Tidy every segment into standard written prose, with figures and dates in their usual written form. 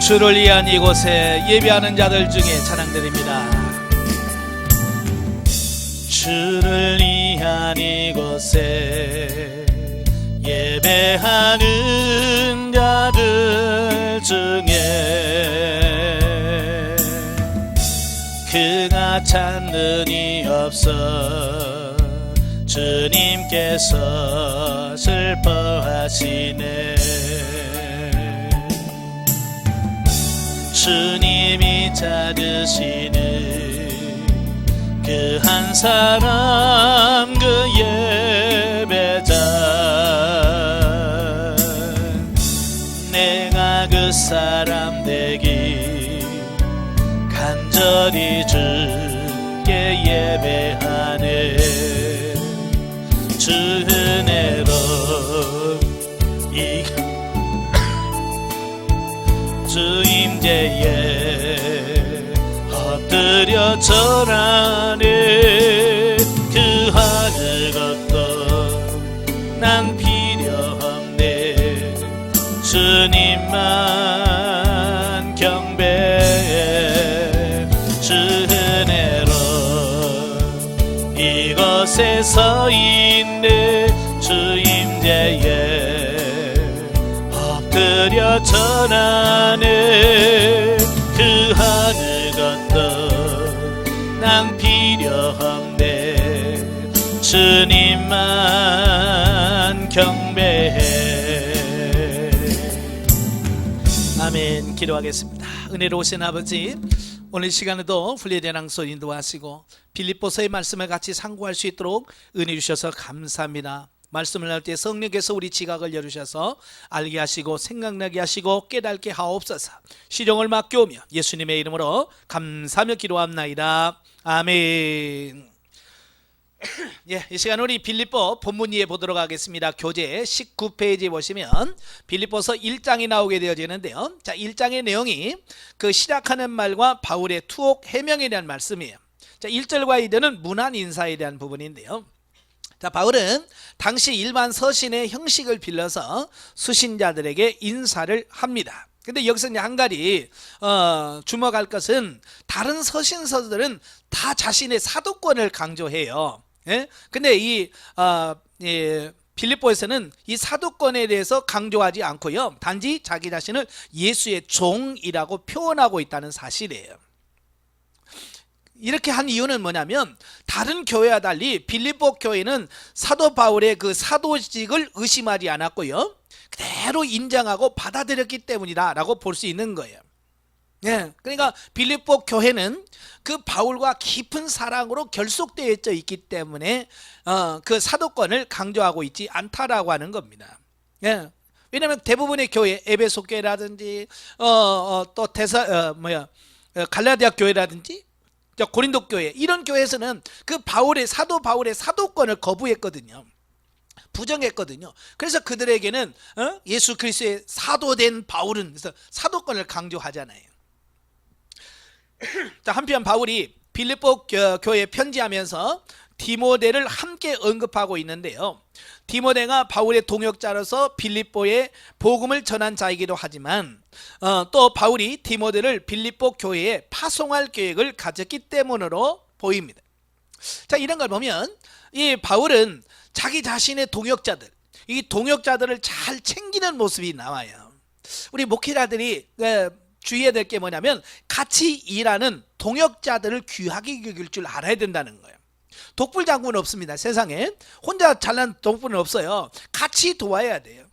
주를 위한 이곳에 예배하는 자들 중에 찬양드립니다. 주를 위한 이곳에 예배하는 자들 중에 그가 찾는 이 없어 주님께서 슬퍼하시네. 주님이 찾으시는 그 한 사람, 그 예배자, 내가 그 사람 되기 간절히 주께 예배하네. 주 은혜로 이 주 임재에 엎드려 절하네. 그 하늘 것도 난 필요 없네. 주님만 경배해. 주 은혜로 이곳에 서 있네. 주 임재에 엎드려 절하네. 그 하늘 것도 난 필요 없네. 주님만 경배해. 아멘. 기도하겠습니다. 은혜로우신 아버지, 오늘 시간에도 훈련대낭소 인도하시고 빌립보서의 말씀을 같이 상고할 수 있도록 은혜 주셔서 감사합니다. 말씀을 할 때 성령께서 우리 지각을 열으셔서 알게 하시고 생각나게 하시고 깨닫게 하옵소서. 시종을 맡겨오며 예수님의 이름으로 감사하며 기도합나이다. 아멘. 예, 이 시간 우리 빌립보 본문 이해 보도록 하겠습니다. 교재 19페이지 보시면 빌립보서 1장이 나오게 되어지는데요. 자, 1장의 내용이 그 시작하는 말과 바울의 투옥 해명에 대한 말씀이에요. 자, 1절과 2절은 문안 인사에 대한 부분인데요. 자, 바울은 당시 일반 서신의 형식을 빌려서 수신자들에게 인사를 합니다. 근데 여기서 이제 한 가지 주목할 것은 다른 서신서들은 다 자신의 사도권을 강조해요. 예? 근데 이 빌립보에서는 이 사도권에 대해서 강조하지 않고요, 단지 자기 자신을 예수의 종이라고 표현하고 있다는 사실이에요. 이렇게 한 이유는 뭐냐면 다른 교회와 달리 빌립보 교회는 사도 바울의 그 사도직을 의심하지 않았고요, 그대로 인정하고 받아들였기 때문이다 라고 볼 수 있는 거예요. 예, 그러니까 빌립보 교회는 그 바울과 깊은 사랑으로 결속되어 있기 때문에 그 사도권을 강조하고 있지 않다라고 하는 겁니다. 예, 왜냐하면 대부분의 교회, 에베소 교회라든지 또 갈라디아 교회라든지 고린도 교회, 이런 교회에서는 그 사도 바울의 사도권을 거부했거든요. 부정했거든요. 그래서 그들에게는 예수 그리스도의 사도된 바울은, 그래서 사도권을 강조하잖아요. 자, 한편 바울이 빌립보 교회에 편지하면서 디모데를 함께 언급하고 있는데요. 디모데가 바울의 동역자로서 빌립보에 복음을 전한 자이기도 하지만 또 바울이 디모데를 빌립보 교회에 파송할 계획을 가졌기 때문으로 보입니다. 자, 이런 걸 보면 이 바울은 자기 자신의 동역자들, 이 동역자들을 잘 챙기는 모습이 나와요. 우리 목회자들이 주의해야 될 게 뭐냐면 같이 일하는 동역자들을 귀하게 여길 줄 알아야 된다는 거예요. 독불장군은 없습니다. 세상에 혼자 잘난 독불은 없어요. 같이 도와야 돼요.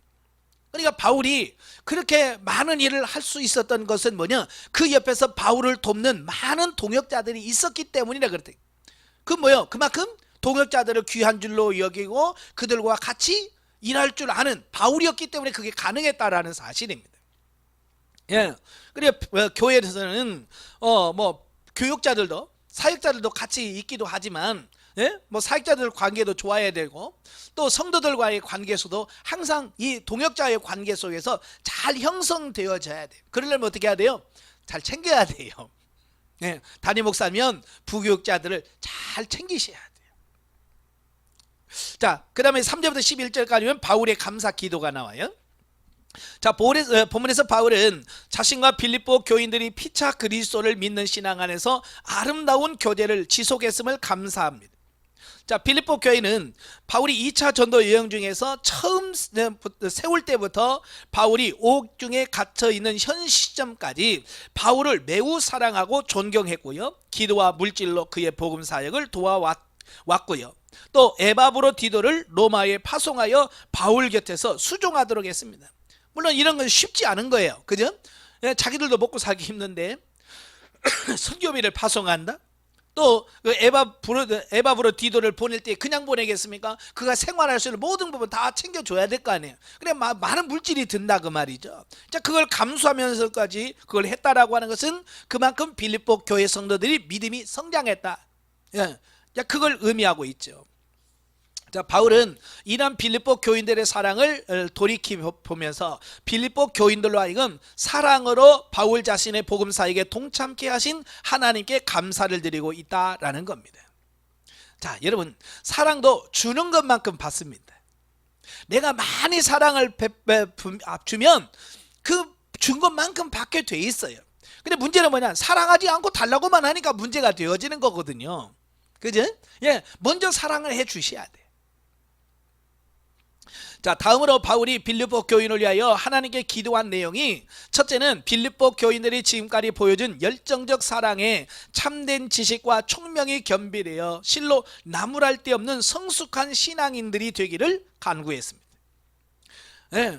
그러니까 바울이 그렇게 많은 일을 할 수 있었던 것은 뭐냐, 그 옆에서 바울을 돕는 많은 동역자들이 있었기 때문이라 그랬대요. 그 뭐요? 그만큼 동역자들을 귀한 줄로 여기고 그들과 같이 일할 줄 아는 바울이었기 때문에 그게 가능했다라는 사실입니다. 예, 그리고 교회에서는 교육자들도 사역자들도 같이 있기도 하지만, 예? 사역자들 관계도 좋아야 되고 또 성도들과의 관계에서도 항상 이 동역자의 관계 속에서 잘 형성되어져야 돼요. 그러려면 어떻게 해야 돼요? 잘 챙겨야 돼요. 예, 담임 목사면 부교육자들을 잘 챙기셔야 돼요. 자, 그 다음에 3절부터 11절까지는 바울의 감사 기도가 나와요. 자, 본문에서 바울은 자신과 빌립보 교인들이 피차 그리스도를 믿는 신앙 안에서 아름다운 교제를 지속했음을 감사합니다. 자, 빌립보 교회는 바울이 2차 전도 여행 중에서 처음 세울 때부터 바울이 옥중에 갇혀 있는 현 시점까지 바울을 매우 사랑하고 존경했고요, 기도와 물질로 그의 복음 사역을 도와왔고요, 또 에바브로디도를 로마에 파송하여 바울 곁에서 수종하도록 했습니다. 물론 이런 건 쉽지 않은 거예요, 그죠? 자기들도 먹고 살기 힘든데 선교비를 파송한다? 또 에바브로디도를 보낼 때 그냥 보내겠습니까? 그가 생활할 수 있는 모든 부분 다 챙겨줘야 될 거 아니에요. 그래, 많은 물질이 든다 그 말이죠. 자, 그걸 감수하면서까지 그걸 했다라고 하는 것은 그만큼 빌립보 교회 성도들이 믿음이 성장했다, 예, 그걸 의미하고 있죠. 자, 바울은 이런 빌립보 교인들의 사랑을 돌이켜 보면서 빌립보 교인들로 하여금 사랑으로 바울 자신의 복음 사역에 동참케 하신 하나님께 감사를 드리고 있다라는 겁니다. 자, 여러분, 사랑도 주는 것만큼 받습니다. 내가 많이 사랑을 주면 그 준 것만큼 받게 돼 있어요. 근데 문제는 뭐냐, 사랑하지 않고 달라고만 하니까 문제가 되어지는 거거든요, 그죠? 예, 먼저 사랑을 해 주셔야 돼. 자, 다음으로 바울이 빌립보 교인을 위하여 하나님께 기도한 내용이, 첫째는 빌립보 교인들이 지금까지 보여준 열정적 사랑에 참된 지식과 총명이 겸비되어 실로 나무랄 데 없는 성숙한 신앙인들이 되기를 간구했습니다. 네.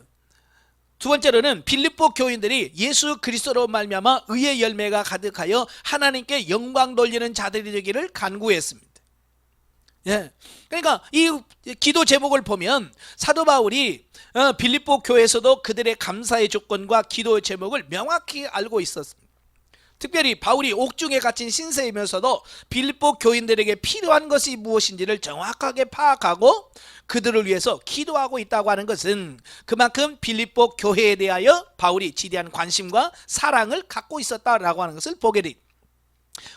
두 번째로는 빌립보 교인들이 예수 그리스도로 말미암아 의의 열매가 가득하여 하나님께 영광 돌리는 자들이 되기를 간구했습니다. 예, 그러니까 이 기도 제목을 보면 사도 바울이 빌립보 교회에서도 그들의 감사의 조건과 기도의 제목을 명확히 알고 있었습니다. 특별히 바울이 옥중에 갇힌 신세이면서도 빌립보 교인들에게 필요한 것이 무엇인지를 정확하게 파악하고 그들을 위해서 기도하고 있다고 하는 것은 그만큼 빌립보 교회에 대하여 바울이 지대한 관심과 사랑을 갖고 있었다라고 하는 것을 보게 됩니다.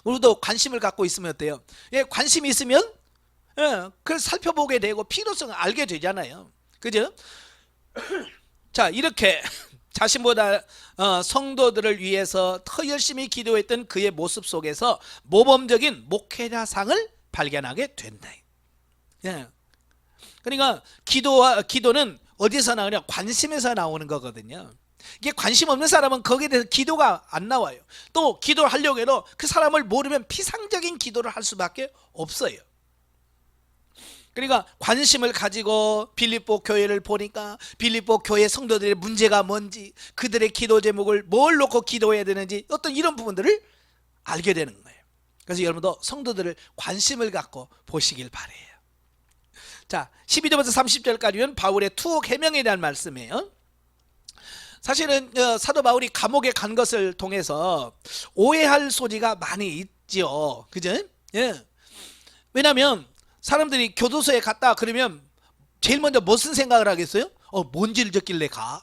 우리도 관심을 갖고 있으면 어때요? 예, 관심이 있으면 그걸 살펴보게 되고 필요성을 알게 되잖아요, 그죠? 자, 이렇게 자신보다 성도들을 위해서 더 열심히 기도했던 그의 모습 속에서 모범적인 목회자상을 발견하게 된다. 예. 그러니까 기도는 어디서 나오냐, 관심에서 나오는 거거든요. 이게 관심 없는 사람은 거기에 대해서 기도가 안 나와요. 또 기도를 하려고 해도 그 사람을 모르면 피상적인 기도를 할 수밖에 없어요. 그러니까 관심을 가지고 빌립보 교회를 보니까 빌립보 교회 성도들의 문제가 뭔지, 그들의 기도 제목을 뭘 놓고 기도해야 되는지, 어떤 이런 부분들을 알게 되는 거예요. 그래서 여러분도 성도들을 관심을 갖고 보시길 바라요. 자, 12절부터 30절까지는 바울의 투옥 해명에 대한 말씀이에요. 사실은 사도 바울이 감옥에 간 것을 통해서 오해할 소지가 많이 있죠, 그죠? 예. 왜냐하면 사람들이 교도소에 갔다 그러면 제일 먼저 무슨 생각을 하겠어요? 뭔 죄를 졌길래 가?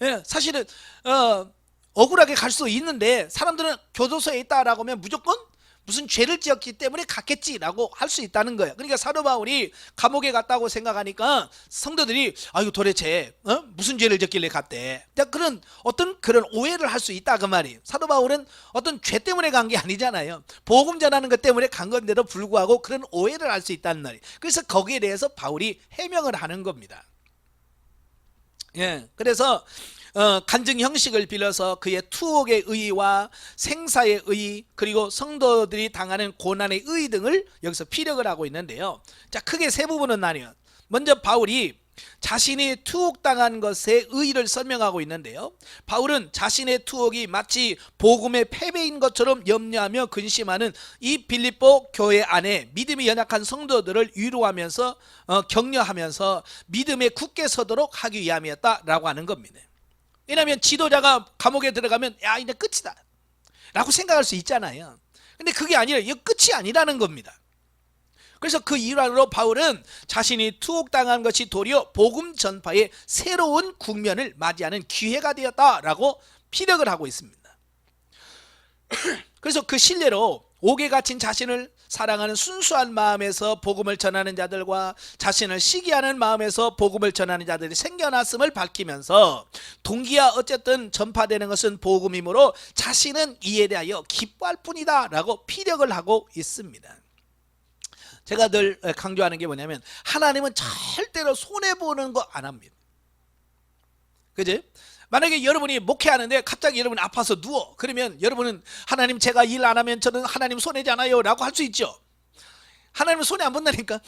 예, 사실은 억울하게 갈 수 있는데 사람들은 교도소에 있다라고 하면 무조건 무슨 죄를 지었기 때문에 갔겠지라고 할 수 있다는 거예요. 그러니까 사도 바울이 감옥에 갔다고 생각하니까 성도들이 아유 도대체 무슨 죄를 졌길래 갔대, 그런 오해를 할 수 있다 그 말이에요. 사도 바울은 어떤 죄 때문에 간 게 아니잖아요. 복음 전하는 것 때문에 간 건데도 불구하고 그런 오해를 할 수 있다는 말이에요. 그래서 거기에 대해서 바울이 해명을 하는 겁니다. 예, 그래서 간증 형식을 빌려서 그의 투옥의 의의와 생사의 의의, 그리고 성도들이 당하는 고난의 의의 등을 여기서 피력을 하고 있는데요. 자, 크게 세 부분은 나뉘어요. 먼저 바울이 자신이 투옥당한 것의 의의를 설명하고 있는데요. 바울은 자신의 투옥이 마치 복음의 패배인 것처럼 염려하며 근심하는 이 빌립보 교회 안에 믿음이 연약한 성도들을 위로하면서 격려하면서 믿음에 굳게 서도록 하기 위함이었다라고 하는 겁니다. 왜냐하면 지도자가 감옥에 들어가면 야 이제 끝이다 라고 생각할 수 있잖아요. 근데 그게 아니라 이게 끝이 아니라는 겁니다. 그래서 그 일환으로 바울은 자신이 투옥당한 것이 도리어 복음 전파의 새로운 국면을 맞이하는 기회가 되었다라고 피력을 하고 있습니다. 그래서 그 신뢰로 옥에 갇힌 자신을 사랑하는 순수한 마음에서 복음을 전하는 자들과 자신을 시기하는 마음에서 복음을 전하는 자들이 생겨났음을 밝히면서 동기야 어쨌든 전파되는 것은 복음이므로 자신은 이에 대하여 기뻐할 뿐이다 라고 피력을 하고 있습니다. 제가 늘 강조하는 게 뭐냐면 하나님은 절대로 손해보는 거 안 합니다. 그지? 만약에 여러분이 목회하는데 갑자기 여러분이 아파서 누워. 그러면 여러분은 하나님 제가 일 안 하면 저는 하나님 손해잖아요 라고 할 수 있죠. 하나님은 손해 안 본다니까.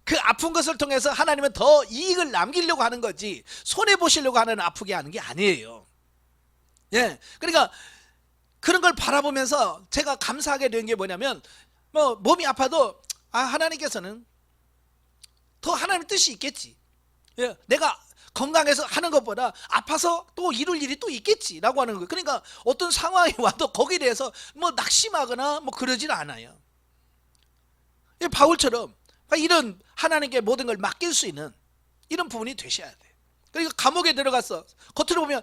그 아픈 것을 통해서 하나님은 더 이익을 남기려고 하는 거지 손해보시려고 하는 아프게 하는 게 아니에요. 예, 그러니까 그런 걸 바라보면서 제가 감사하게 된 게 뭐냐면 뭐 몸이 아파도 하나님께서는 더 하나님의 뜻이 있겠지. 예, 내가 건강해서 하는 것보다 아파서 또 이룰 일이 또 있겠지라고 하는 거예요. 그러니까 어떤 상황이 와도 거기에 대해서 뭐 낙심하거나 뭐 그러질 않아요. 예, 바울처럼 이런 하나님께 모든 걸 맡길 수 있는 이런 부분이 되셔야 돼. 그러니까 감옥에 들어갔어. 겉으로 보면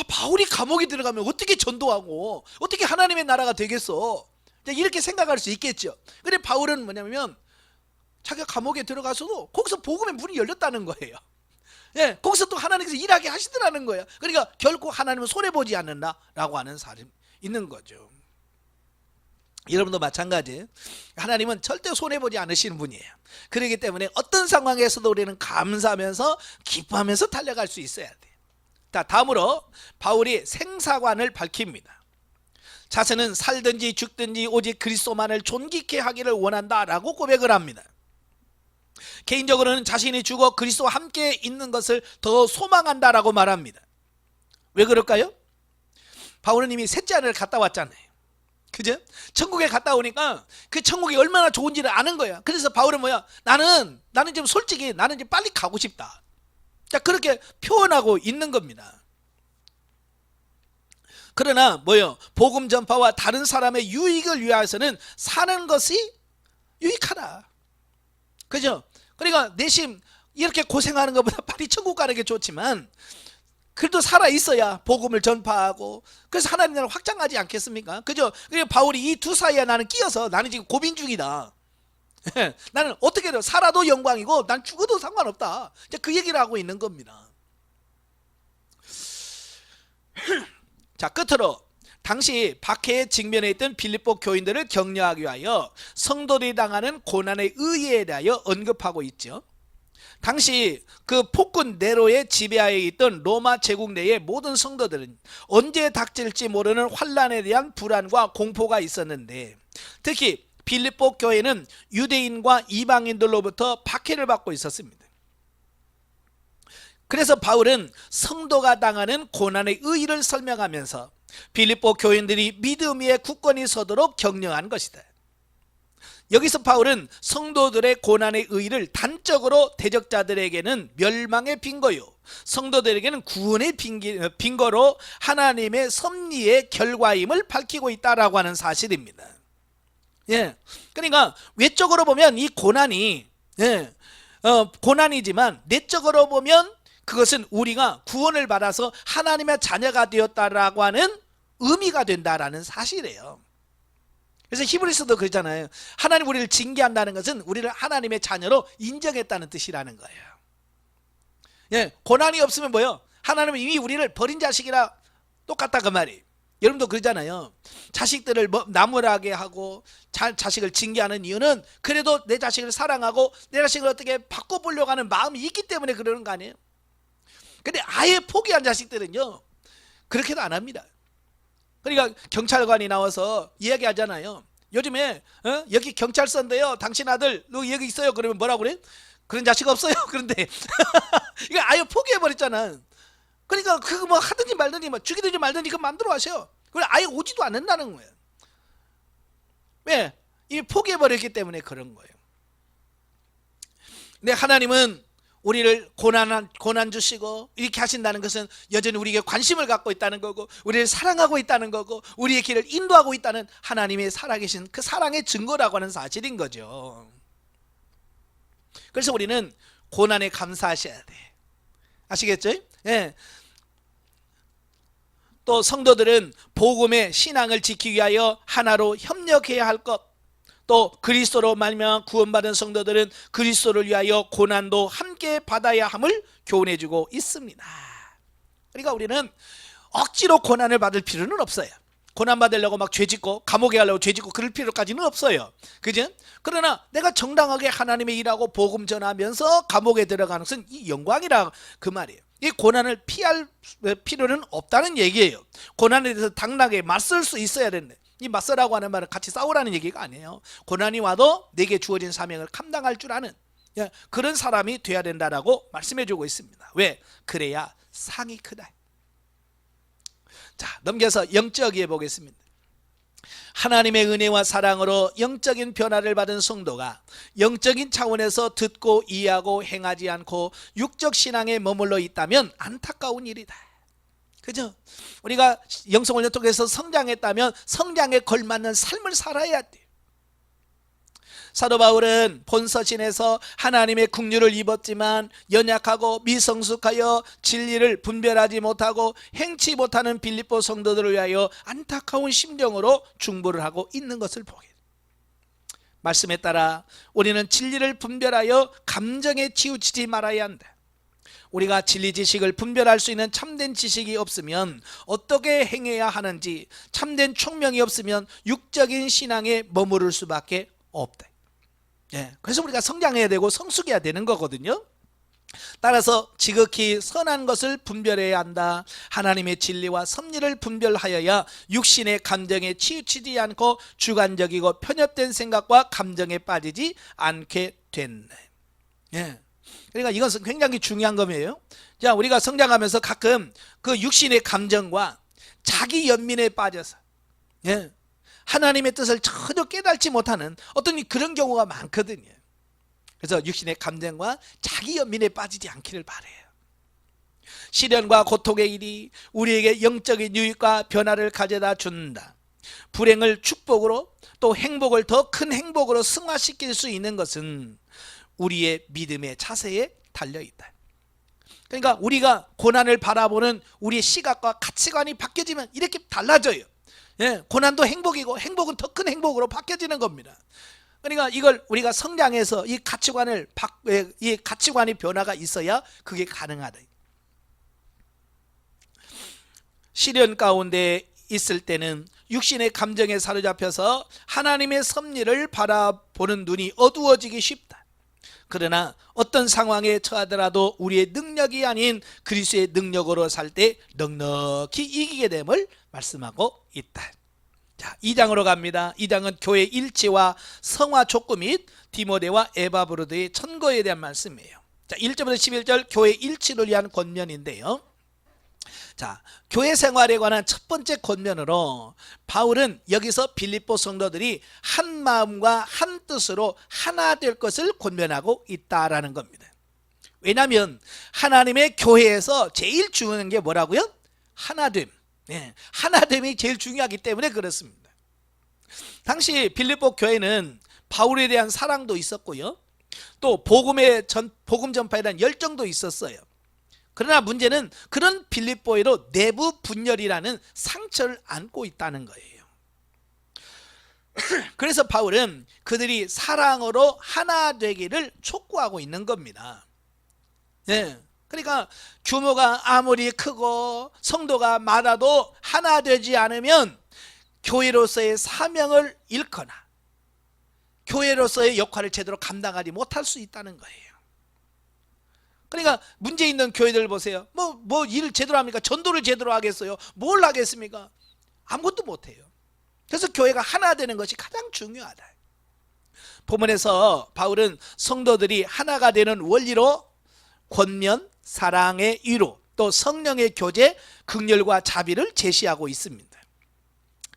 바울이 감옥에 들어가면 어떻게 전도하고 어떻게 하나님의 나라가 되겠어? 이렇게 생각할 수 있겠죠. 근데 바울은 뭐냐면 자기가 감옥에 들어가서도 거기서 복음의 문이 열렸다는 거예요. 예, 거기서 또 하나님께서 일하게 하시더라는 거예요. 그러니까 결코 하나님은 손해보지 않는다라고 하는 사람이 있는 거죠. 여러분도 마찬가지. 하나님은 절대 손해보지 않으시는 분이에요. 그렇기 때문에 어떤 상황에서도 우리는 감사하면서 기뻐하면서 달려갈 수 있어야 돼요. 자, 다음으로 바울이 생사관을 밝힙니다. 자신은 살든지 죽든지 오직 그리스도만을 존귀케 하기를 원한다라고 고백을 합니다. 개인적으로는 자신이 죽어 그리스도와 함께 있는 것을 더 소망한다라고 말합니다. 왜 그럴까요? 바울은 이미 셋째 하늘을 갔다 왔잖아요. 그죠? 천국에 갔다 오니까 그 천국이 얼마나 좋은지를 아는 거야. 그래서 바울은 뭐야? 나는 지금 솔직히 나는 이제 빨리 가고 싶다. 자, 그렇게 표현하고 있는 겁니다. 그러나 뭐요? 복음 전파와 다른 사람의 유익을 위하여서는 사는 것이 유익하다. 그죠? 그러니까 내심 이렇게 고생하는 것보다 빨리 천국 가는 게 좋지만 그래도 살아 있어야 복음을 전파하고 그래서 하나님 나라를 확장하지 않겠습니까? 그죠? 그래서 바울이 이 두 사이에 나는 끼어서 나는 지금 고민 중이다. 나는 어떻게 해도 살아도 영광이고 난 죽어도 상관없다. 그 얘기를 하고 있는 겁니다. 자, 끝으로 당시 박해에 직면해 있던 빌립보 교인들을 격려하기 위하여 성도들이 당하는 고난의 의의에 대하여 언급하고 있죠. 당시 그 폭군 네로의 지배하에 있던 로마 제국 내의 모든 성도들은 언제 닥칠지 모르는 환란에 대한 불안과 공포가 있었는데 특히 빌립보 교회는 유대인과 이방인들로부터 박해를 받고 있었습니다. 그래서 바울은 성도가 당하는 고난의 의의를 설명하면서 빌립보 교인들이 믿음 위에 굳건히 서도록 격려한 것이다. 여기서 바울은 성도들의 고난의 의의를 단적으로 대적자들에게는 멸망의 빈거요 성도들에게는 구원의 빈거로 하나님의 섭리의 결과임을 밝히고 있다라고 하는 사실입니다. 예, 그러니까 외적으로 보면 이 고난이 고난이지만 내적으로 보면 그것은 우리가 구원을 받아서 하나님의 자녀가 되었다라고 하는 의미가 된다라는 사실이에요. 그래서 히브리서도 그러잖아요. 하나님 우리를 징계한다는 것은 우리를 하나님의 자녀로 인정했다는 뜻이라는 거예요. 예, 고난이 없으면 뭐예요? 하나님은 이미 우리를 버린 자식이라 똑같다 그 말이. 여러분도 그러잖아요. 자식들을 나무라게 하고 자식을 징계하는 이유는 그래도 내 자식을 사랑하고 내 자식을 어떻게 바꿔보려고 하는 마음이 있기 때문에 그러는 거 아니에요? 근데 아예 포기한 자식들은요 그렇게도 안 합니다. 그러니까 경찰관이 나와서 이야기하잖아요. 요즘에 여기 경찰서인데요 당신 아들 여기 있어요. 그러면 뭐라고 그래? 그런 자식 없어요. 그런데 이거 아예 포기해버렸잖아. 그러니까 그거 뭐 하든지 말든지 뭐 죽이든지 말든지 그거 마음대로 하셔요. 그걸 아예 오지도 않는다는 거예요. 왜? 이미 포기해버렸기 때문에 그런 거예요. 근데 하나님은 우리를 고난 주시고 이렇게 하신다는 것은 여전히 우리에게 관심을 갖고 있다는 거고 우리를 사랑하고 있다는 거고 우리의 길을 인도하고 있다는 하나님의 살아계신 그 사랑의 증거라고 하는 사실인 거죠. 그래서 우리는 고난에 감사하셔야 돼. 아시겠죠? 예. 또 성도들은 복음의 신앙을 지키기 위하여 하나로 협력해야 할 것, 또 그리스도로 말미암아 구원받은 성도들은 그리스도를 위하여 고난도 함께 받아야 함을 교훈해주고 있습니다. 그러니까 우리는 억지로 고난을 받을 필요는 없어요. 고난 받으려고 막 죄짓고 감옥에 가려고 죄짓고 그럴 필요까지는 없어요. 그죠? 그러나 내가 정당하게 하나님의 일하고 복음 전하면서 감옥에 들어가는 것은 이 영광이라 그 말이에요. 이 고난을 피할 필요는 없다는 얘기예요. 고난에 대해서 당당하게 맞설 수 있어야 되는데, 이 맞서라고 하는 말은 같이 싸우라는 얘기가 아니에요. 고난이 와도 내게 주어진 사명을 감당할 줄 아는 그런 사람이 돼야 된다라고 말씀해 주고 있습니다. 왜? 그래야 상이 크다. 자, 넘겨서 영적이해 보겠습니다. 하나님의 은혜와 사랑으로 영적인 변화를 받은 성도가 영적인 차원에서 듣고 이해하고 행하지 않고 육적 신앙에 머물러 있다면 안타까운 일이다. 그죠? 우리가 영성을 통해서 성장했다면 성장에 걸맞는 삶을 살아야 돼. 사도 바울은 본서신에서 하나님의 긍휼을 입었지만 연약하고 미성숙하여 진리를 분별하지 못하고 행치 못하는 빌립보 성도들을 위하여 안타까운 심정으로 중보를 하고 있는 것을 보게 됩니다. 말씀에 따라 우리는 진리를 분별하여 감정에 치우치지 말아야 한다. 우리가 진리 지식을 분별할 수 있는 참된 지식이 없으면 어떻게 행해야 하는지, 참된 총명이 없으면 육적인 신앙에 머무를 수밖에 없다. 그래서 우리가 성장해야 되고 성숙해야 되는 거거든요. 따라서 지극히 선한 것을 분별해야 한다. 하나님의 진리와 섭리를 분별하여야 육신의 감정에 치우치지 않고 주관적이고 편협된 생각과 감정에 빠지지 않게 된다. 그러니까 이것은 굉장히 중요한 겁니다. 자, 우리가 성장하면서 가끔 그 육신의 감정과 자기 연민에 빠져서 하나님의 뜻을 전혀 깨닫지 못하는 어떤 그런 경우가 많거든요. 그래서 육신의 감정과 자기 연민에 빠지지 않기를 바라요. 시련과 고통의 일이 우리에게 영적인 유익과 변화를 가져다 준다. 불행을 축복으로, 또 행복을 더 큰 행복으로 승화시킬 수 있는 것은 우리의 믿음의 자세에 달려있다. 그러니까 우리가 고난을 바라보는 우리의 시각과 가치관이 바뀌어지면 이렇게 달라져요. 고난도 행복이고 행복은 더 큰 행복으로 바뀌어지는 겁니다. 그러니까 이걸 우리가 성장해서 이 가치관이 변화가 있어야 그게 가능하다. 시련 가운데 있을 때는 육신의 감정에 사로잡혀서 하나님의 섭리를 바라보는 눈이 어두워지기 쉽다. 그러나 어떤 상황에 처하더라도 우리의 능력이 아닌 그리스도의 능력으로 살 때 넉넉히 이기게 됨을 말씀하고 있다. 자, 2장으로 갑니다. 2장은 교회 일치와 성화 촉구 및 디모데와 에바브로드의 천거에 대한 말씀이에요. 자, 1절부터 11절 교회 일치를 위한 권면인데요. 자, 교회 생활에 관한 첫 번째 권면으로 바울은 여기서 빌립보 성도들이 한 마음과 한 뜻으로 하나 될 것을 권면하고 있다라는 겁니다. 왜냐하면 하나님의 교회에서 제일 중요한 게 뭐라고요? 하나됨. 하나됨이 제일 중요하기 때문에 그렇습니다. 당시 빌립보 교회는 바울에 대한 사랑도 있었고요, 또 복음 전파에 대한 열정도 있었어요. 그러나 문제는 그런 빌립보에도 내부 분열이라는 상처를 안고 있다는 거예요. 그래서 바울은 그들이 사랑으로 하나 되기를 촉구하고 있는 겁니다. 그러니까 규모가 아무리 크고 성도가 많아도 하나 되지 않으면 교회로서의 사명을 잃거나 교회로서의 역할을 제대로 감당하지 못할 수 있다는 거예요. 그러니까 문제 있는 교회들 보세요. 뭐 일을 제대로 합니까? 전도를 제대로 하겠어요? 뭘 하겠습니까? 아무것도 못해요. 그래서 교회가 하나 되는 것이 가장 중요하다. 본문에서 바울은 성도들이 하나가 되는 원리로 권면, 사랑의 위로, 또 성령의 교제, 긍휼과 자비를 제시하고 있습니다.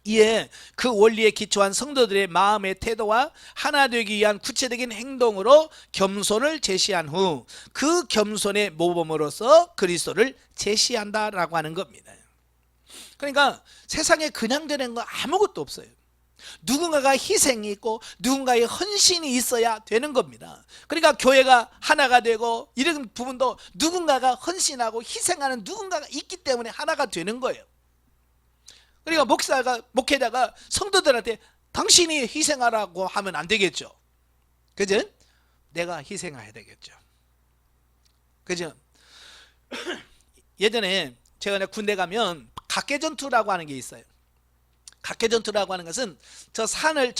이에 그 원리에 기초한 성도들의 마음의 태도와 하나 되기 위한 구체적인 행동으로 겸손을 제시한 후 그 겸손의 모범으로서 그리스도를 제시한다라고 하는 겁니다. 그러니까 세상에 그냥 되는 거 아무것도 없어요. 누군가가 희생이 있고 누군가의 헌신이 있어야 되는 겁니다. 그러니까 교회가 하나가 되고 이런 부분도 누군가가 헌신하고 희생하는 누군가가 있기 때문에 하나가 되는 거예요. 그러니까 목회자가 성도들한테 당신이 희생하라고 하면 안 되겠죠. 그죠? 내가 희생해야 되겠죠. 그죠? 예전에 제가 군대 가면 각계전투라고 하는 게 있어요. 각계전투라고 하는 것은 저 산을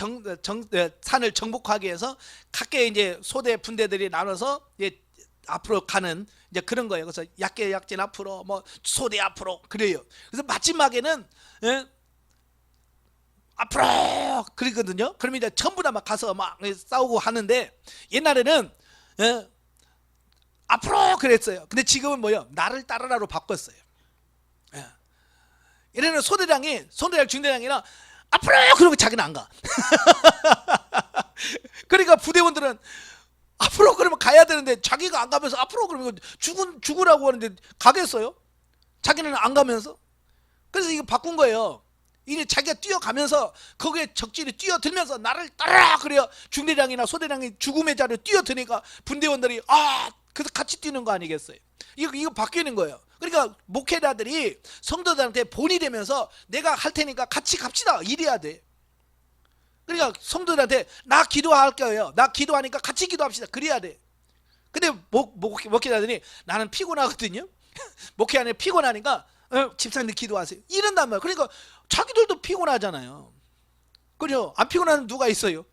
정복하기 위해서 각계 이제 소대 분대들이 나눠서 이제 앞으로 가는 이제 그런 거예요. 그래서 약진 앞으로, 뭐 소대 앞으로 그래요. 그래서 마지막에는 앞으로 그러거든요. 그러면 이제 전부 다 막 가서 막 싸우고 하는데, 옛날에는 앞으로 그랬어요. 근데 지금은 뭐요? 나를 따르라로 바꿨어요. 얘네는 소대장 중대장이랑 앞으로 그러고 자기는 안 가. 그러니까 부대원들은 앞으로 그러면 가야 되는데 자기가 안 가면서 앞으로 그러면 죽으라고 하는데 가겠어요? 자기는 안 가면서. 그래서 이거 바꾼 거예요. 이제 자기가 뛰어가면서 거기에 적진이 뛰어들면서 나를 따라 그래야 중대장이나 소대장이 죽음의 자리에 뛰어드니까 분대원들이 그래서 같이 뛰는 거 아니겠어요? 이거 바뀌는 거예요. 그러니까 목회자들이 성도들한테 본이 되면서 내가 할 테니까 같이 갑시다 이래야 돼. 그러니까 성도들한테 나 기도할 거예요. 나 기도하니까 같이 기도합시다 그래야 돼. 근데 목회자들이 나는 피곤하거든요. 목회자는 피곤하니까 집사님들 기도하세요 이런단 말이에요. 그러니까 자기들도 피곤하잖아요. 그죠? 안 피곤하는 누가 있어요?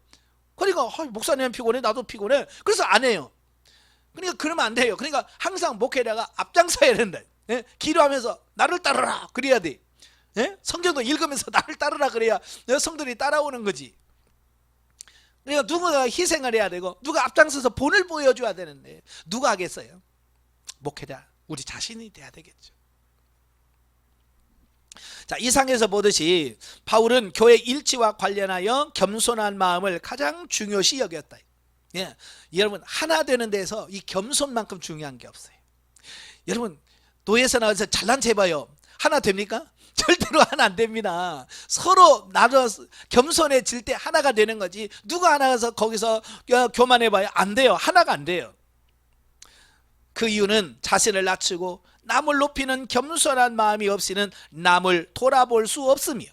그러니까 목사님은 피곤해 나도 피곤해 그래서 안 해요. 그러니까 그러면 안 돼요. 그러니까 항상 목회자가 앞장서야 된다. 기도하면서 나를 따르라 그래야 돼. 성경도 읽으면서 나를 따르라 그래야 성들이 따라오는 거지. 그러니까 누군가 희생을 해야 되고 누가 앞장서서 본을 보여줘야 되는데 누가 하겠어요? 목회자 우리 자신이 돼야 되겠죠. 자, 이상에서 보듯이 바울은 교회 일치와 관련하여 겸손한 마음을 가장 중요시 여겼다. 여러분 하나 되는 데서 이 겸손만큼 중요한 게 없어요. 여러분 노예에서 나와서 잘난 체 봐요. 하나 됩니까? 절대로 하나 안 됩니다. 서로 나눠서 겸손해질 때 하나가 되는 거지 누가 하나가서 거기서 교만해봐요. 안 돼요. 하나가 안 돼요. 그 이유는 자신을 낮추고 남을 높이는 겸손한 마음이 없이는 남을 돌아볼 수 없으며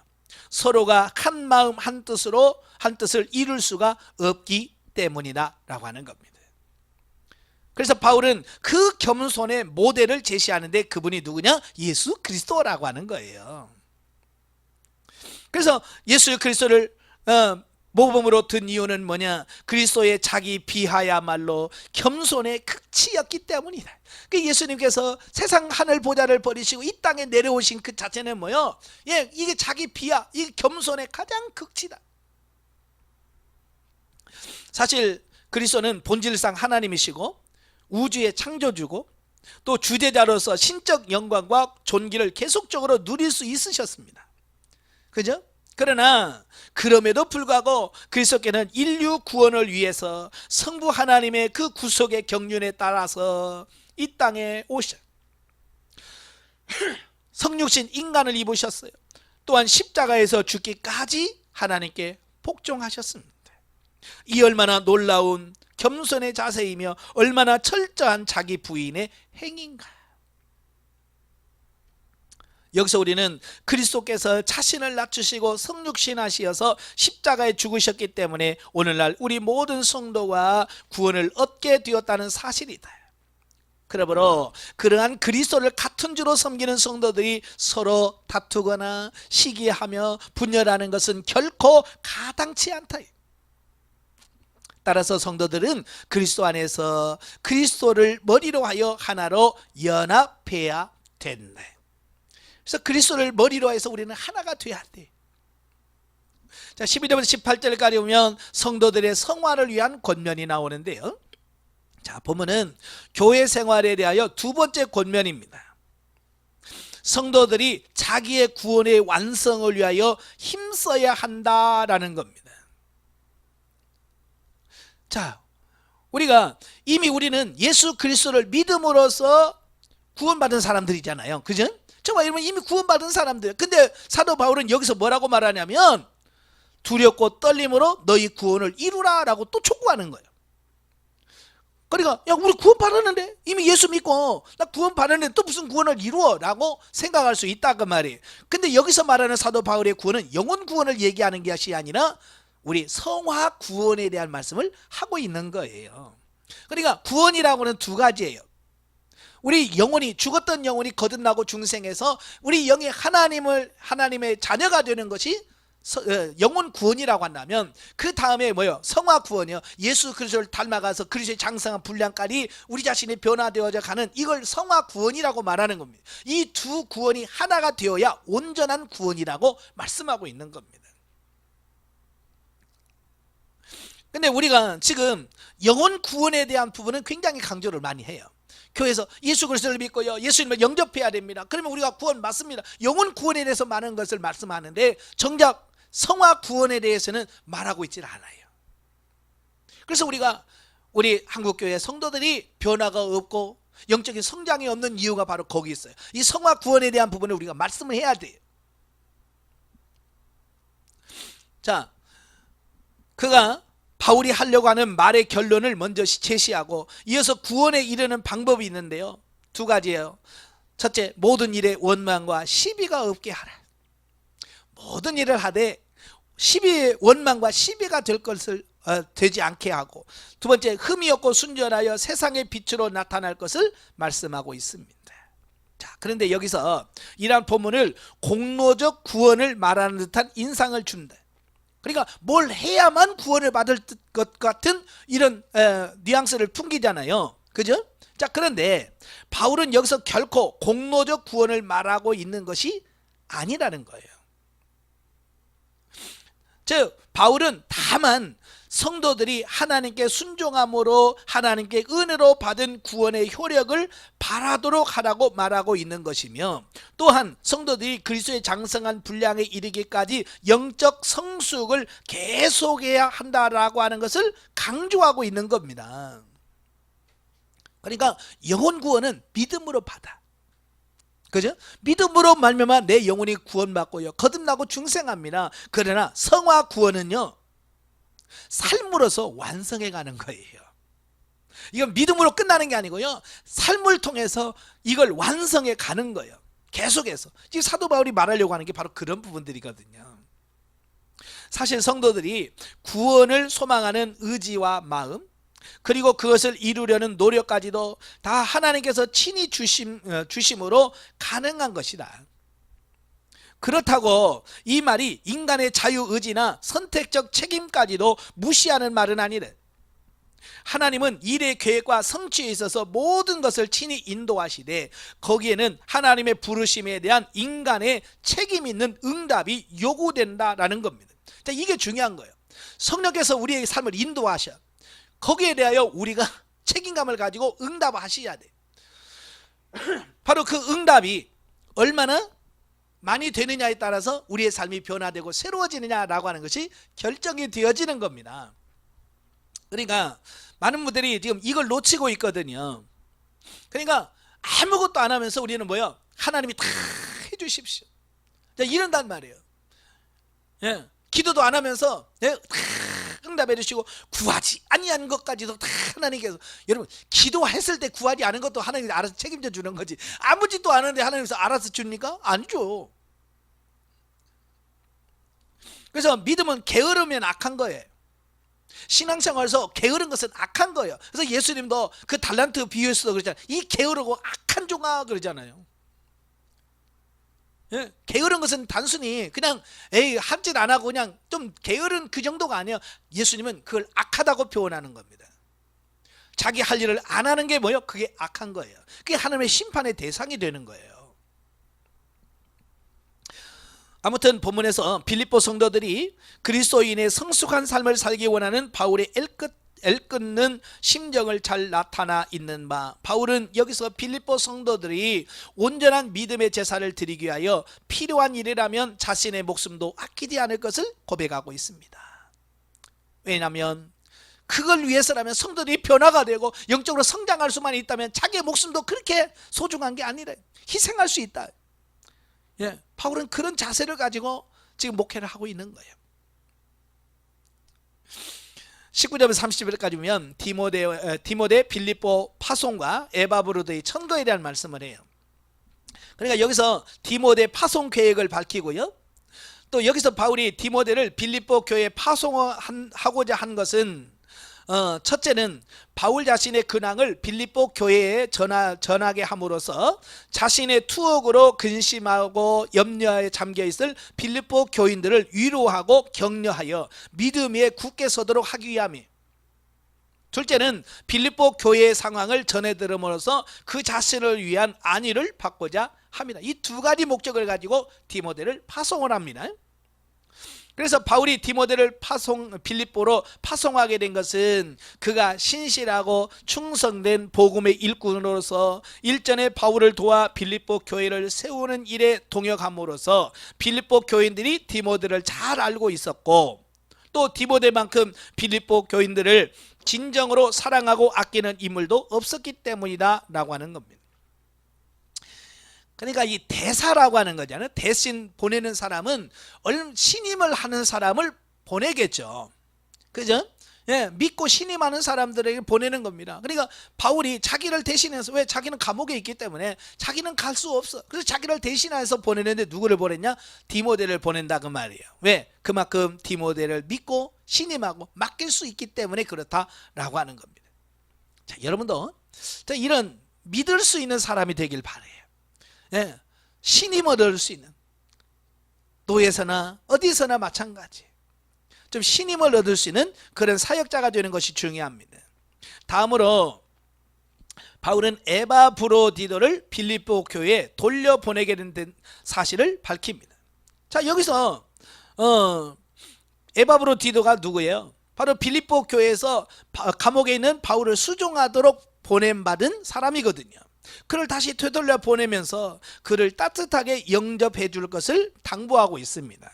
서로가 한 마음 한 뜻을 이룰 수가 없기 때문이다 라고 하는 겁니다. 그래서 바울은 그 겸손의 모델을 제시하는데 그분이 누구냐? 예수 그리스도라고 하는 거예요. 그래서 예수 그리스도를 모범으로 든 이유는 뭐냐? 그리스도의 자기 비하야말로 겸손의 극치였기 때문이다. 그 예수님께서 세상 하늘 보좌를 버리시고 이 땅에 내려오신 그 자체는 뭐요? 이게 자기 비하, 이 겸손의 가장 극치다. 사실 그리스도는 본질상 하나님이시고 우주의 창조주고 또 주제자로서 신적 영광과 존귀를 계속적으로 누릴 수 있으셨습니다. 그죠? 그러나 그럼에도 불구하고 그리스도께는 인류 구원을 위해서 성부 하나님의 그 구속의 경륜에 따라서 이 땅에 오셔 성육신 인간을 입으셨어요. 또한 십자가에서 죽기까지 하나님께 복종하셨습니다. 이 얼마나 놀라운 겸손의 자세이며 얼마나 철저한 자기 부인의 행인가. 여기서 우리는 그리스도께서 자신을 낮추시고 성육신하시어서 십자가에 죽으셨기 때문에 오늘날 우리 모든 성도가 구원을 얻게 되었다는 사실이다. 그러므로 그러한 그리스도를 같은 주로 섬기는 성도들이 서로 다투거나 시기하며 분열하는 것은 결코 가당치 않다. 따라서 성도들은 그리스도 안에서 그리스도를 머리로 하여 하나로 연합해야 된다. 그래서 그리스도를 머리로 해서 우리는 하나가 돼야 돼. 자, 12절부터 18절까지 보면 성도들의 성화를 위한 권면이 나오는데요. 자, 보면은 교회 생활에 대하여 두 번째 권면입니다. 성도들이 자기의 구원의 완성을 위하여 힘써야 한다라는 겁니다. 자, 우리는 예수 그리스도를 믿음으로써 구원받은 사람들이잖아요. 그죠? 정말 여러분 이미 구원받은 사람들. 근데 사도 바울은 여기서 뭐라고 말하냐면 두렵고 떨림으로 너희 구원을 이루라 라고 또 촉구하는 거예요. 그러니까 야 우리 구원 받았는데 이미 예수 믿고 나 구원 받았는데 또 무슨 구원을 이루어 라고 생각할 수 있다 그 말이에요. 근데 여기서 말하는 사도 바울의 구원은 영혼 구원을 얘기하는 것이 아니라 우리 성화 구원에 대한 말씀을 하고 있는 거예요. 그러니까 구원이라고는 두 가지예요. 우리 영혼이 죽었던 영혼이 거듭나고 중생해서 우리 영이 하나님의 자녀가 되는 것이 영혼 구원이라고 한다면, 그 다음에 뭐요? 성화 구원이요. 예수 그리스도를 닮아가서 그리스도의 장성한 분량까지 우리 자신이 변화되어져 가는, 이걸 성화 구원이라고 말하는 겁니다. 이 두 구원이 하나가 되어야 온전한 구원이라고 말씀하고 있는 겁니다. 근데 우리가 지금 영혼 구원에 대한 부분은 굉장히 강조를 많이 해요. 교회에서 예수 그리스도를 믿고요, 예수님을 영접해야 됩니다. 그러면 우리가 구원 받습니다. 영혼 구원에 대해서 많은 것을 말씀하는데 정작 성화 구원에 대해서는 말하고 있질 않아요. 그래서 우리 한국교회 성도들이 변화가 없고 영적인 성장이 없는 이유가 바로 거기 있어요. 이 성화 구원에 대한 부분을 우리가 말씀을 해야 돼요. 자, 바울이 하려고 하는 말의 결론을 먼저 제시하고 이어서 구원에 이르는 방법이 있는데요, 두 가지예요. 첫째, 모든 일에 원망과 시비가 없게 하라. 모든 일을 하되 원망과 시비가 될 것을 되지 않게 하고, 두 번째, 흠이 없고 순전하여 세상의 빛으로 나타날 것을 말씀하고 있습니다. 자, 그런데 여기서 이러한 본문을 공로적 구원을 말하는 듯한 인상을 준다. 그러니까 뭘 해야만 구원을 받을 것 같은 이런 뉘앙스를 풍기잖아요. 그죠? 자, 그런데 바울은 여기서 결코 공로적 구원을 말하고 있는 것이 아니라는 거예요. 즉 바울은 다만 성도들이 하나님께 순종함으로 하나님께 은혜로 받은 구원의 효력을 발하도록 하라고 말하고 있는 것이며, 또한 성도들이 그리스도의 장성한 분량에 이르기까지 영적 성숙을 계속해야 한다라고 하는 것을 강조하고 있는 겁니다. 그러니까 영혼 구원은 믿음으로 받아. 그죠? 믿음으로 말미암아 내 영혼이 구원받고요, 거듭나고 중생합니다. 그러나 성화 구원은요, 삶으로서 완성해 가는 거예요. 이건 믿음으로 끝나는 게 아니고요, 삶을 통해서 이걸 완성해 가는 거예요. 계속해서. 지금 사도 바울이 말하려고 하는 게 바로 그런 부분들이거든요. 사실 성도들이 구원을 소망하는 의지와 마음, 그리고 그것을 이루려는 노력까지도 다 하나님께서 친히 주심으로 가능한 것이다. 그렇다고 이 말이 인간의 자유의지나 선택적 책임까지도 무시하는 말은 아니래. 하나님은 일의 계획과 성취에 있어서 모든 것을 친히 인도하시되 거기에는 하나님의 부르심에 대한 인간의 책임 있는 응답이 요구된다라는 겁니다. 자, 이게 중요한 거예요. 성령께서 우리의 삶을 인도하셔. 거기에 대하여 우리가 책임감을 가지고 응답하셔야 돼. 바로 그 응답이 얼마나 많이 되느냐에 따라서 우리의 삶이 변화되고 새로워지느냐라고 하는 것이 결정이 되어지는 겁니다. 그러니까 많은 분들이 지금 이걸 놓치고 있거든요. 그러니까 아무것도 안 하면서 우리는 뭐요? 하나님이 다 해주십시오, 자, 이런단 말이에요. 예, 기도도 안 하면서 다 응답해 주시고 구하지 아니한 것까지도 다 하나님께서. 여러분, 기도했을 때 구하지 않은 것도 하나님이 알아서 책임져 주는 거지, 아무 짓도 안 하는데 하나님께서 알아서 줍니까? 아니죠. 그래서 믿음은 게으르면 악한 거예요. 신앙생활에서 게으른 것은 악한 거예요. 그래서 예수님도 그 달란트 비유에서도 그러잖아요. 이 게으르고 악한 종아 그러잖아요. 예, 게으른 것은 단순히 그냥 한 짓 안 하고 그냥 좀 게으른 그 정도가 아니에요. 예수님은 그걸 악하다고 표현하는 겁니다. 자기 할 일을 안 하는 게 뭐예요? 그게 악한 거예요. 그게 하나님의 심판의 대상이 되는 거예요. 아무튼 본문에서 빌립보 성도들이 그리스도인의 성숙한 삶을 살기 원하는 바울의 애끓는 심정을 잘 나타나 있는 바, 바울은 여기서 빌립보 성도들이 온전한 믿음의 제사를 드리기 위하여 필요한 일이라면 자신의 목숨도 아끼지 않을 것을 고백하고 있습니다. 왜냐하면 그걸 위해서라면, 성도들이 변화가 되고 영적으로 성장할 수만 있다면 자기의 목숨도 그렇게 소중한 게 아니라 희생할 수 있다. 예, 바울은 그런 자세를 가지고 지금 목회를 하고 있는 거예요. 19절부터 30절까지 보면 디모데 빌립보 파송과 에바브로드의 천거에 대한 말씀을 해요. 그러니까 여기서 디모데 파송 계획을 밝히고요. 또 여기서 바울이 디모데를 빌립보 교회에 파송하고자 한 것은 첫째는 바울 자신의 근황을 빌립보 교회에 전하게 함으로써 자신의 투옥으로 근심하고 염려에 잠겨있을 빌립보 교인들을 위로하고 격려하여 믿음 위에 굳게 서도록 하기 위함이에요. 둘째는 빌립보 교회의 상황을 전해들음으로써 그 자신을 위한 안위를 받고자 합니다. 이 두 가지 목적을 가지고 디모데를 파송을 합니다. 그래서 바울이 디모데를 빌립보로 파송하게 된 것은 그가 신실하고 충성된 복음의 일꾼으로서 일전에 바울을 도와 빌립보 교회를 세우는 일에 동역함으로써 빌립보 교인들이 디모데를 잘 알고 있었고, 또 디모데만큼 빌립보 교인들을 진정으로 사랑하고 아끼는 인물도 없었기 때문이다 라고 하는 겁니다. 그러니까 이 대사라고 하는 거잖아요. 대신 보내는 사람은 신임을 하는 사람을 보내겠죠. 그죠? 예, 믿고 신임하는 사람들에게 보내는 겁니다. 그러니까 바울이 자기를 대신해서, 왜? 자기는 감옥에 있기 때문에 자기는 갈 수 없어. 그래서 자기를 대신해서 보내는데 누구를 보냈냐? 디모데를 보낸다 그 말이에요. 왜? 그만큼 디모데를 믿고 신임하고 맡길 수 있기 때문에 그렇다라고 하는 겁니다. 자, 여러분도 이런 믿을 수 있는 사람이 되길 바라요. 예, 신임을 얻을 수 있는, 노예서나 어디서나 마찬가지, 좀 신임을 얻을 수 있는 그런 사역자가 되는 것이 중요합니다. 다음으로 바울은 에바브로디도를 빌립보 교회에 돌려보내게 된 사실을 밝힙니다. 자, 여기서 에바브로디도가 누구예요? 바로 빌립보 교회에서 감옥에 있는 바울을 수종하도록 보냄받은 사람이거든요. 그를 다시 되돌려 보내면서 그를 따뜻하게 영접해 줄 것을 당부하고 있습니다.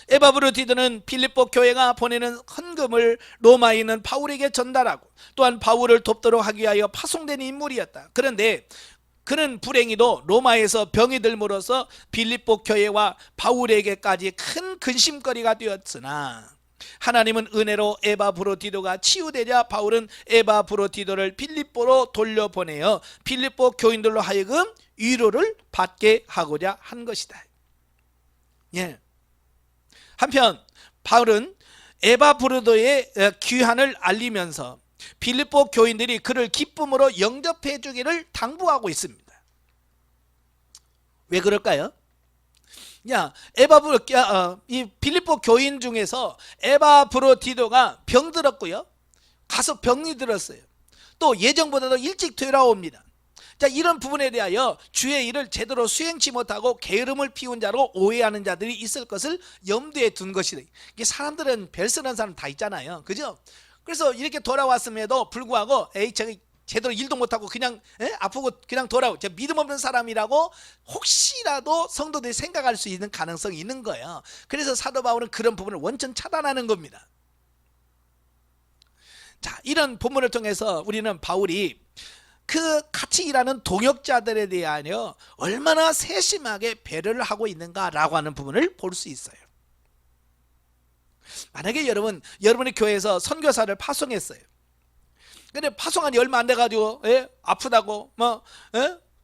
에바브로디도는 빌립보 교회가 보내는 헌금을 로마에 있는 바울에게 전달하고, 또한 바울을 돕도록 하기 위하여 파송된 인물이었다. 그런데 그는 불행히도 로마에서 병이 들므로써 빌립보 교회와 바울에게까지 큰 근심거리가 되었으나, 하나님은 은혜로 에바브로디도가 치유되자 바울은 에바브로디도를 빌립보로 돌려보내어 빌립보 교인들로 하여금 위로를 받게 하고자 한 것이다. 예. 한편 바울은 에바브로도의 귀환을 알리면서 빌립보 교인들이 그를 기쁨으로 영접해 주기를 당부하고 있습니다. 왜 그럴까요? 이 빌립보 교인 중에서 에바브로디도가 병들었고요, 가서 병이 들었어요. 또 예정보다도 일찍 되돌아옵니다. 자, 이런 부분에 대하여 주의 일을 제대로 수행치 못하고 게으름을 피운 자로 오해하는 자들이 있을 것을 염두에 둔 것이다. 이게 사람들은 별 쓰는 사람 다 있잖아요, 그죠? 그래서 이렇게 돌아왔음에도 불구하고 제가 제대로 일도 못하고 그냥 아프고 그냥 돌아오고, 제가 믿음 없는 사람이라고 혹시라도 성도들이 생각할 수 있는 가능성이 있는 거예요. 그래서 사도 바울은 그런 부분을 원천 차단하는 겁니다. 자, 이런 본문을 통해서 우리는 바울이 그 같이 일하는 동역자들에 대하여 얼마나 세심하게 배려를 하고 있는가라고 하는 부분을 볼 수 있어요. 만약에 여러분의 교회에서 선교사를 파송했어요. 근데 파송한 지 얼마 안 돼가지고 아프다고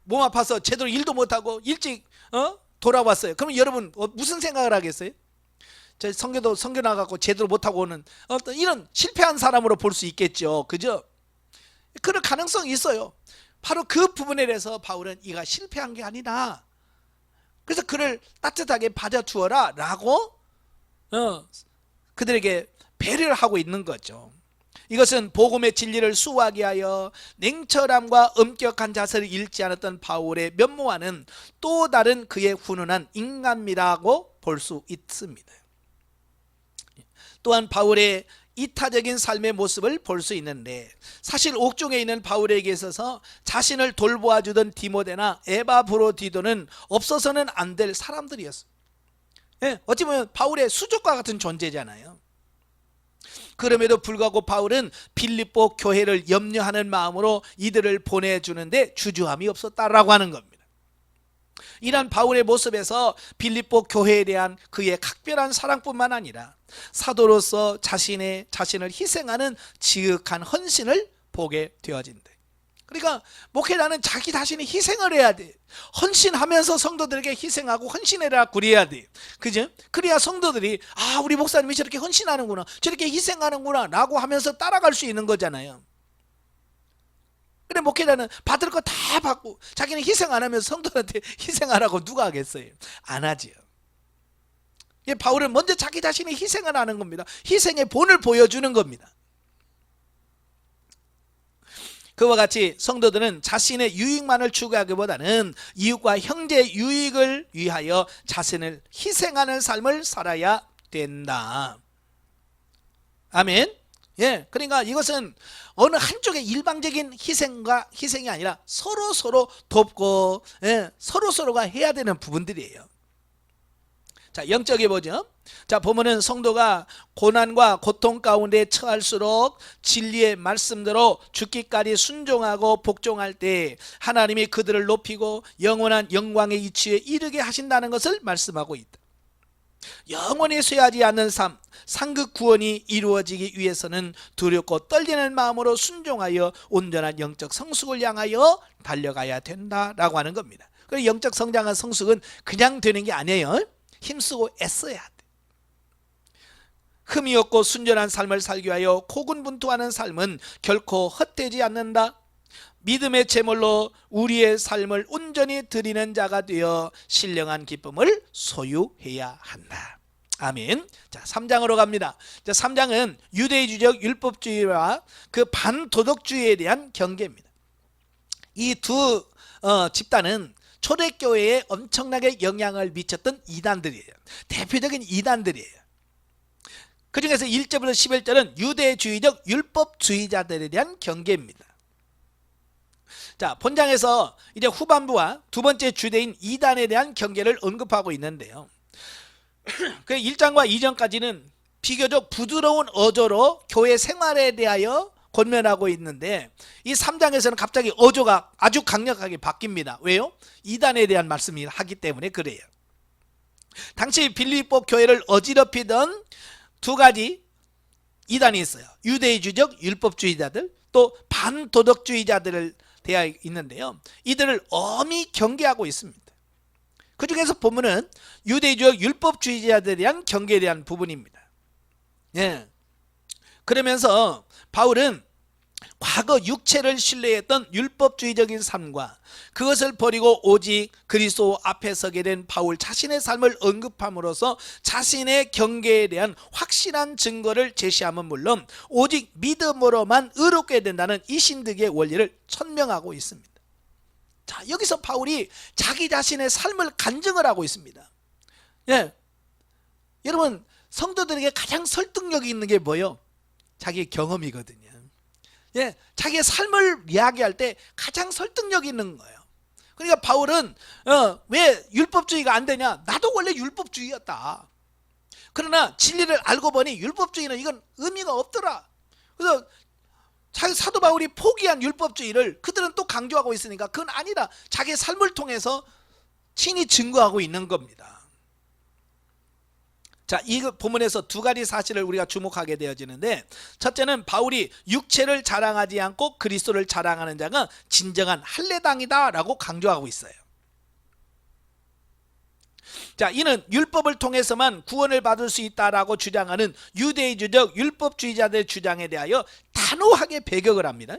몸 아파서 제대로 일도 못하고 일찍 돌아왔어요. 그러면 여러분 무슨 생각을 하겠어요? 저 선교 나가고 제대로 못하고 오는 어떤 이런 실패한 사람으로 볼 수 있겠죠, 그죠? 그럴 가능성이 있어요. 바로 그 부분에 대해서 바울은 이가 실패한 게 아니라, 그래서 그를 따뜻하게 받아주어라 라고 그들에게 배려를 하고 있는 거죠. 이것은 복음의 진리를 수호하게 하여 냉철함과 엄격한 자세를 잃지 않았던 바울의 면모와는 또 다른 그의 훈훈한 인간미라고 볼 수 있습니다. 또한 바울의 이타적인 삶의 모습을 볼 수 있는데, 사실 옥중에 있는 바울에게 있어서 자신을 돌보아주던 디모데나 에바브로디도는 없어서는 안 될 사람들이었어요. 어찌 보면 바울의 수족과 같은 존재잖아요. 그럼에도 불구하고 바울은 빌립보 교회를 염려하는 마음으로 이들을 보내주는데 주저함이 없었다라고 하는 겁니다. 이런 바울의 모습에서 빌립보 교회에 대한 그의 각별한 사랑뿐만 아니라 사도로서 자신을 희생하는 지극한 헌신을 보게 되어진대. 그러니까 목회자는 자기 자신이 희생을 해야 돼. 헌신하면서 성도들에게 희생하고 헌신해라 그래야 돼. 그죠? 그래야 성도들이 아, 우리 목사님이 저렇게 헌신하는구나, 저렇게 희생하는구나 라고 하면서 따라갈 수 있는 거잖아요. 근데 목회자는 받을 거 다 받고 자기는 희생 안 하면서 성도한테 희생하라고 누가 하겠어요? 안 하지요. 바울은 먼저 자기 자신이 희생을 하는 겁니다. 희생의 본을 보여주는 겁니다. 그와 같이 성도들은 자신의 유익만을 추구하기보다는 이웃과 형제의 유익을 위하여 자신을 희생하는 삶을 살아야 된다. 아멘. 예, 그러니까 이것은 어느 한쪽의 일방적인 희생이 아니라 서로 돕고, 예, 서로가 해야 되는 부분들이에요. 자, 영적에 보죠. 자, 보면은 성도가 고난과 고통 가운데 처할수록 진리의 말씀대로 죽기까지 순종하고 복종할 때 하나님이 그들을 높이고 영원한 영광의 이치에 이르게 하신다는 것을 말씀하고 있다. 영원히 쇠하지 않는 삶, 상급 구원이 이루어지기 위해서는 두렵고 떨리는 마음으로 순종하여 온전한 영적 성숙을 향하여 달려가야 된다라고 하는 겁니다. 그리고 영적 성장한 성숙은 그냥 되는 게 아니에요. 힘쓰고 애써야 돼. 흠이 없고 순전한 삶을 살기 위하여 고군분투하는 삶은 결코 헛되지 않는다. 믿음의 제물로 우리의 삶을 온전히 드리는 자가 되어 신령한 기쁨을 소유해야 한다. 아멘. 자, 3장으로 갑니다. 자, 3장은 유대주의적 율법주의와 그 반도덕주의에 대한 경계입니다. 이 두 집단은 초대교회에 엄청나게 영향을 미쳤던 이단들이에요. 대표적인 이단들이에요. 그 중에서 1절부터 11절은 유대주의적 율법주의자들에 대한 경계입니다. 자, 본장에서 이제 후반부와 두 번째 주제인 이단에 대한 경계를 언급하고 있는데요. 그 1장과 2장까지는 비교적 부드러운 어조로 교회 생활에 대하여 권면하고 있는데 이 3장에서는 갑자기 어조가 아주 강력하게 바뀝니다. 왜요? 이단에 대한 말씀이 하기 때문에 그래요. 당시 빌립보 교회를 어지럽히던 두 가지 이단이 있어요. 유대주의적 율법주의자들, 또 반도덕주의자들을 되어 있는데요. 이들을 엄히 경계하고 있습니다. 그 중에서 보면은 유대주의 율법주의자들에 대한 경계에 대한 부분입니다. 예. 그러면서 바울은 과거 육체를 신뢰했던 율법주의적인 삶과 그것을 버리고 오직 그리스도 앞에 서게 된 바울 자신의 삶을 언급함으로써 자신의 경계에 대한 확실한 증거를 제시함은 물론 오직 믿음으로만 의롭게 된다는 이신득의 원리를 천명하고 있습니다. 자, 여기서 바울이 자기 자신의 삶을 간증을 하고 있습니다. 예. 여러분, 성도들에게 가장 설득력이 있는 게 뭐예요? 자기 경험이거든요. 예, 자기의 삶을 이야기할 때 가장 설득력 있는 거예요. 그러니까 바울은 왜 율법주의가 안 되냐? 나도 원래 율법주의였다. 그러나 진리를 알고 보니 율법주의는 이건 의미가 없더라. 그래서 사도 바울이 포기한 율법주의를 그들은 또 강조하고 있으니까 그건 아니다. 자기의 삶을 통해서 친히 증거하고 있는 겁니다. 자, 이 본문에서 두 가지 사실을 우리가 주목하게 되어지는데, 첫째는 바울이 육체를 자랑하지 않고 그리스도를 자랑하는 자가 진정한 할례당이다 라고 강조하고 있어요. 자, 이는 율법을 통해서만 구원을 받을 수 있다라고 주장하는 유대주의적 율법주의자들의 주장에 대하여 단호하게 배격을 합니다.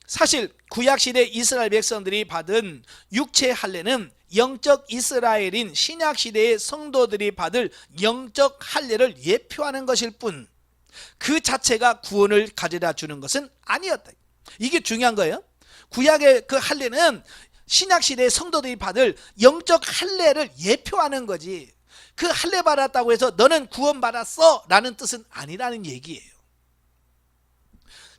사실 구약시대 이스라엘 백성들이 받은 육체 할례는 영적 이스라엘인 신약시대의 성도들이 받을 영적 할례를 예표하는 것일 뿐 그 자체가 구원을 가져다 주는 것은 아니었다. 이게 중요한 거예요. 구약의 그 할례는 신약시대의 성도들이 받을 영적 할례를 예표하는 거지, 그 할례 받았다고 해서 너는 구원받았어 라는 뜻은 아니라는 얘기예요.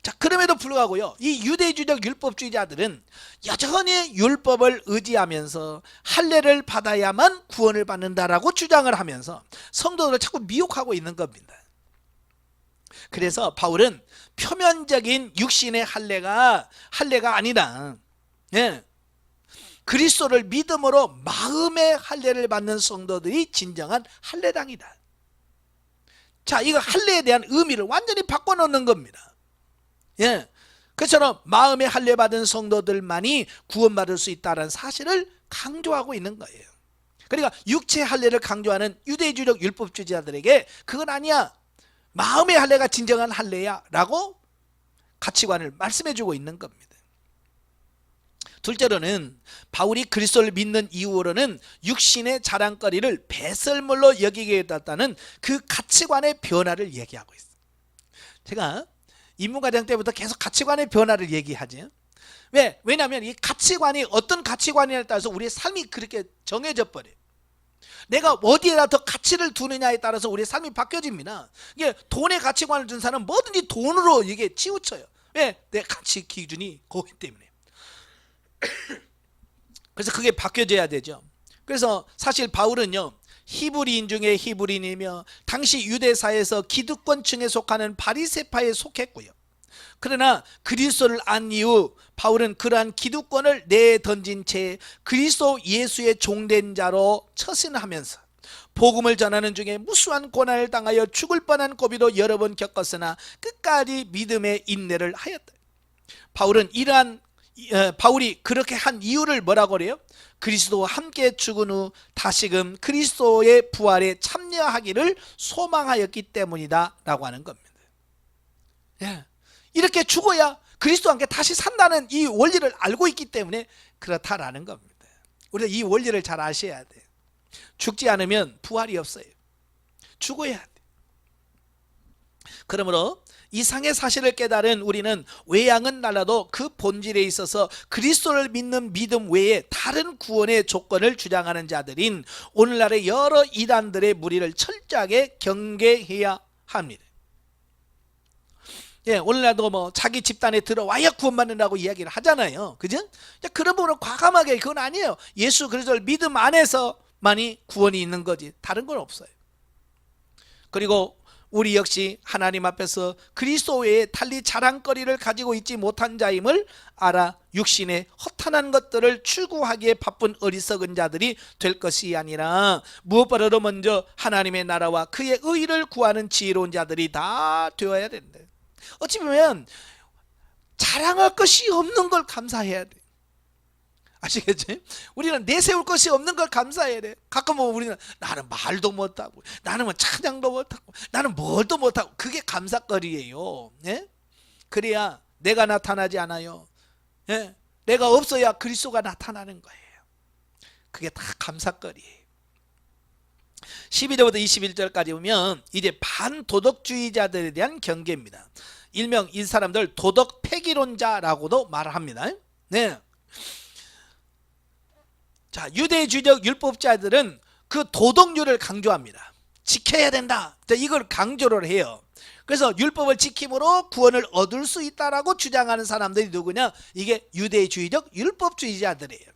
자, 그럼에도 불구하고요, 이 유대주의적 율법주의자들은 여전히 율법을 의지하면서 할례를 받아야만 구원을 받는다라고 주장을 하면서 성도들을 자꾸 미혹하고 있는 겁니다. 그래서 바울은 표면적인 육신의 할례가 아니라, 예, 그리스도를 믿음으로 마음의 할례를 받는 성도들이 진정한 할례당이다. 자, 이거 할례에 대한 의미를 완전히 바꿔놓는 겁니다. 예, 그처럼 마음의 할례 받은 성도들만이 구원받을 수 있다는 사실을 강조하고 있는 거예요. 그러니까 육체 할례를 강조하는 유대주의적 율법주의자들에게 그건 아니야, 마음의 할례가 진정한 할례야 라고 가치관을 말씀해주고 있는 겁니다. 둘째로는 바울이 그리스도를 믿는 이후로는 육신의 자랑거리를 배설물로 여기게 됐다는 그 가치관의 변화를 얘기하고 있어요. 제가 입문과정 때부터 계속 가치관의 변화를 얘기하죠. 왜냐하면 이 가치관이 어떤 가치관이냐에 따라서 우리의 삶이 그렇게 정해져 버려요. 내가 어디에다 더 가치를 두느냐에 따라서 우리의 삶이 바뀌어집니다. 이게 돈의 가치관을 둔 사람은 뭐든지 돈으로 이게 치우쳐요. 왜? 내 가치 기준이 거기 때문에. 그래서 그게 바뀌어져야 되죠. 그래서 사실 바울은요, 히브리인 중에 히브리인이며 당시 유대사에서 기득권층에 속하는 바리새파에 속했고요. 그러나 그리스도를 안 이후 바울은 그러한 기득권을 내던진 채 그리스도 예수의 종된 자로 처신하면서 복음을 전하는 중에 무수한 고난을 당하여 죽을 뻔한 고비도 여러 번 겪었으나 끝까지 믿음의 인내를 하였다. 바울이 그렇게 한 이유를 뭐라고 그래요? 그리스도와 함께 죽은 후 다시금 그리스도의 부활에 참여하기를 소망하였기 때문이다 라고 하는 겁니다. 예. 이렇게 죽어야 그리스도와 함께 다시 산다는 이 원리를 알고 있기 때문에 그렇다라는 겁니다. 우리가 이 원리를 잘 아셔야 돼요. 죽지 않으면 부활이 없어요. 죽어야 돼. 그러므로 이상의 사실을 깨달은 우리는 외양은 달라도 그 본질에 있어서 그리스도를 믿는 믿음 외에 다른 구원의 조건을 주장하는 자들인 오늘날의 여러 이단들의 무리를 철저하게 경계해야 합니다. 예, 오늘날도 뭐 자기 집단에 들어와야 구원받는다고 이야기를 하잖아요. 그죠? 그런 부분은 과감하게 그건 아니에요. 예수 그리스도를 믿음 안에서만이 구원이 있는 거지 다른 건 없어요. 그리고 우리 역시 하나님 앞에서 그리스도 외에 달리 자랑거리를 가지고 있지 못한 자임을 알아 육신의 허탄한 것들을 추구하기에 바쁜 어리석은 자들이 될 것이 아니라 무엇보다도 먼저 하나님의 나라와 그의 의를 구하는 지혜로운 자들이 다 되어야 된다. 어찌 보면 자랑할 것이 없는 걸 감사해야 돼. 아시겠지? 우리는 내세울 것이 없는 걸 감사해야 돼. 가끔 보면 우리는 나는 말도 못하고 나는 뭐 찬양도 못하고 나는 뭘도 못하고 그게 감사거리예요. 예? 그래야 내가 나타나지 않아요. 예? 내가 없어야 그리스도가 나타나는 거예요. 그게 다 감사거리예요. 12절부터 21절까지 보면 이제 반도덕주의자들에 대한 경계입니다. 일명 이 사람들 도덕 폐기론자라고도 말합니다. 네. 자, 유대주의적 율법자들은 그 도덕률을 강조합니다. 지켜야 된다. 이걸 강조를 해요. 그래서 율법을 지킴으로 구원을 얻을 수 있다라고 주장하는 사람들이 누구냐? 이게 유대주의적 율법주의자들이에요.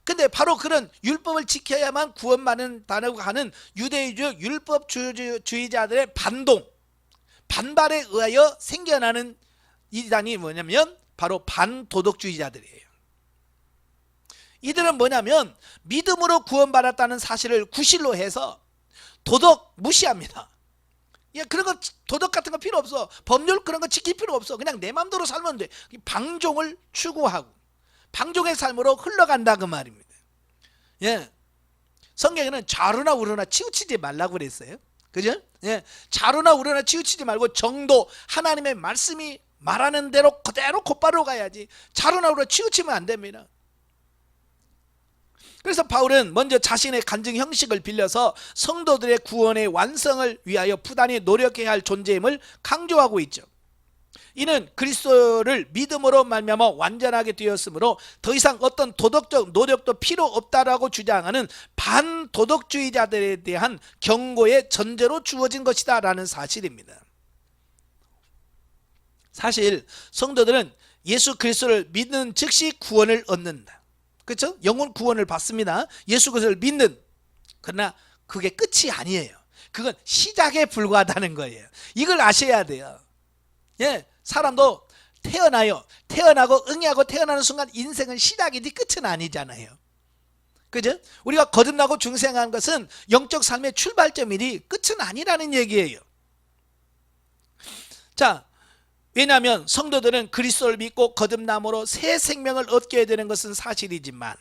근데 바로 그런 율법을 지켜야만 구원받는다고 하는 유대주의적 율법주의자들의 반발에 의하여 생겨나는 이단이 뭐냐면 바로 반도덕주의자들이에요. 이들은 뭐냐면 믿음으로 구원받았다는 사실을 구실로 해서 도덕 무시합니다. 그런 거 도덕 같은 거 필요 없어. 법률 그런 거 지킬 필요 없어. 그냥 내 마음대로 살면 돼. 방종을 추구하고 방종의 삶으로 흘러간다 그 말입니다. 예. 성경에는 좌로나 우로나 치우치지 말라고 그랬어요. 그죠? 예. 좌로나 우로나 치우치지 말고 정도 하나님의 말씀이 말하는 대로 그대로 곧바로 가야지. 좌로나 우로나 치우치면 안 됩니다. 그래서 바울은 먼저 자신의 간증 형식을 빌려서 성도들의 구원의 완성을 위하여 부단히 노력해야 할 존재임을 강조하고 있죠. 이는 그리스도를 믿음으로 말미암아 완전하게 되었으므로 더 이상 어떤 도덕적 노력도 필요 없다라고 주장하는 반도덕주의자들에 대한 경고의 전제로 주어진 것이다 라는 사실입니다. 사실 성도들은 예수 그리스도를 믿는 즉시 구원을 얻는다. 그렇죠? 영혼 구원을 받습니다. 예수 그리스도를 믿는. 그러나 그게 끝이 아니에요. 그건 시작에 불과하다는 거예요. 이걸 아셔야 돼요. 예, 사람도 태어나요. 태어나고 응애하고 태어나는 순간 인생은 시작이지 끝은 아니잖아요. 그죠? 우리가 거듭나고 중생한 것은 영적 삶의 출발점이니 끝은 아니라는 얘기예요. 자, 왜냐하면 성도들은 그리스도를 믿고 거듭남으로 새 생명을 얻게 되는 것은 사실이지만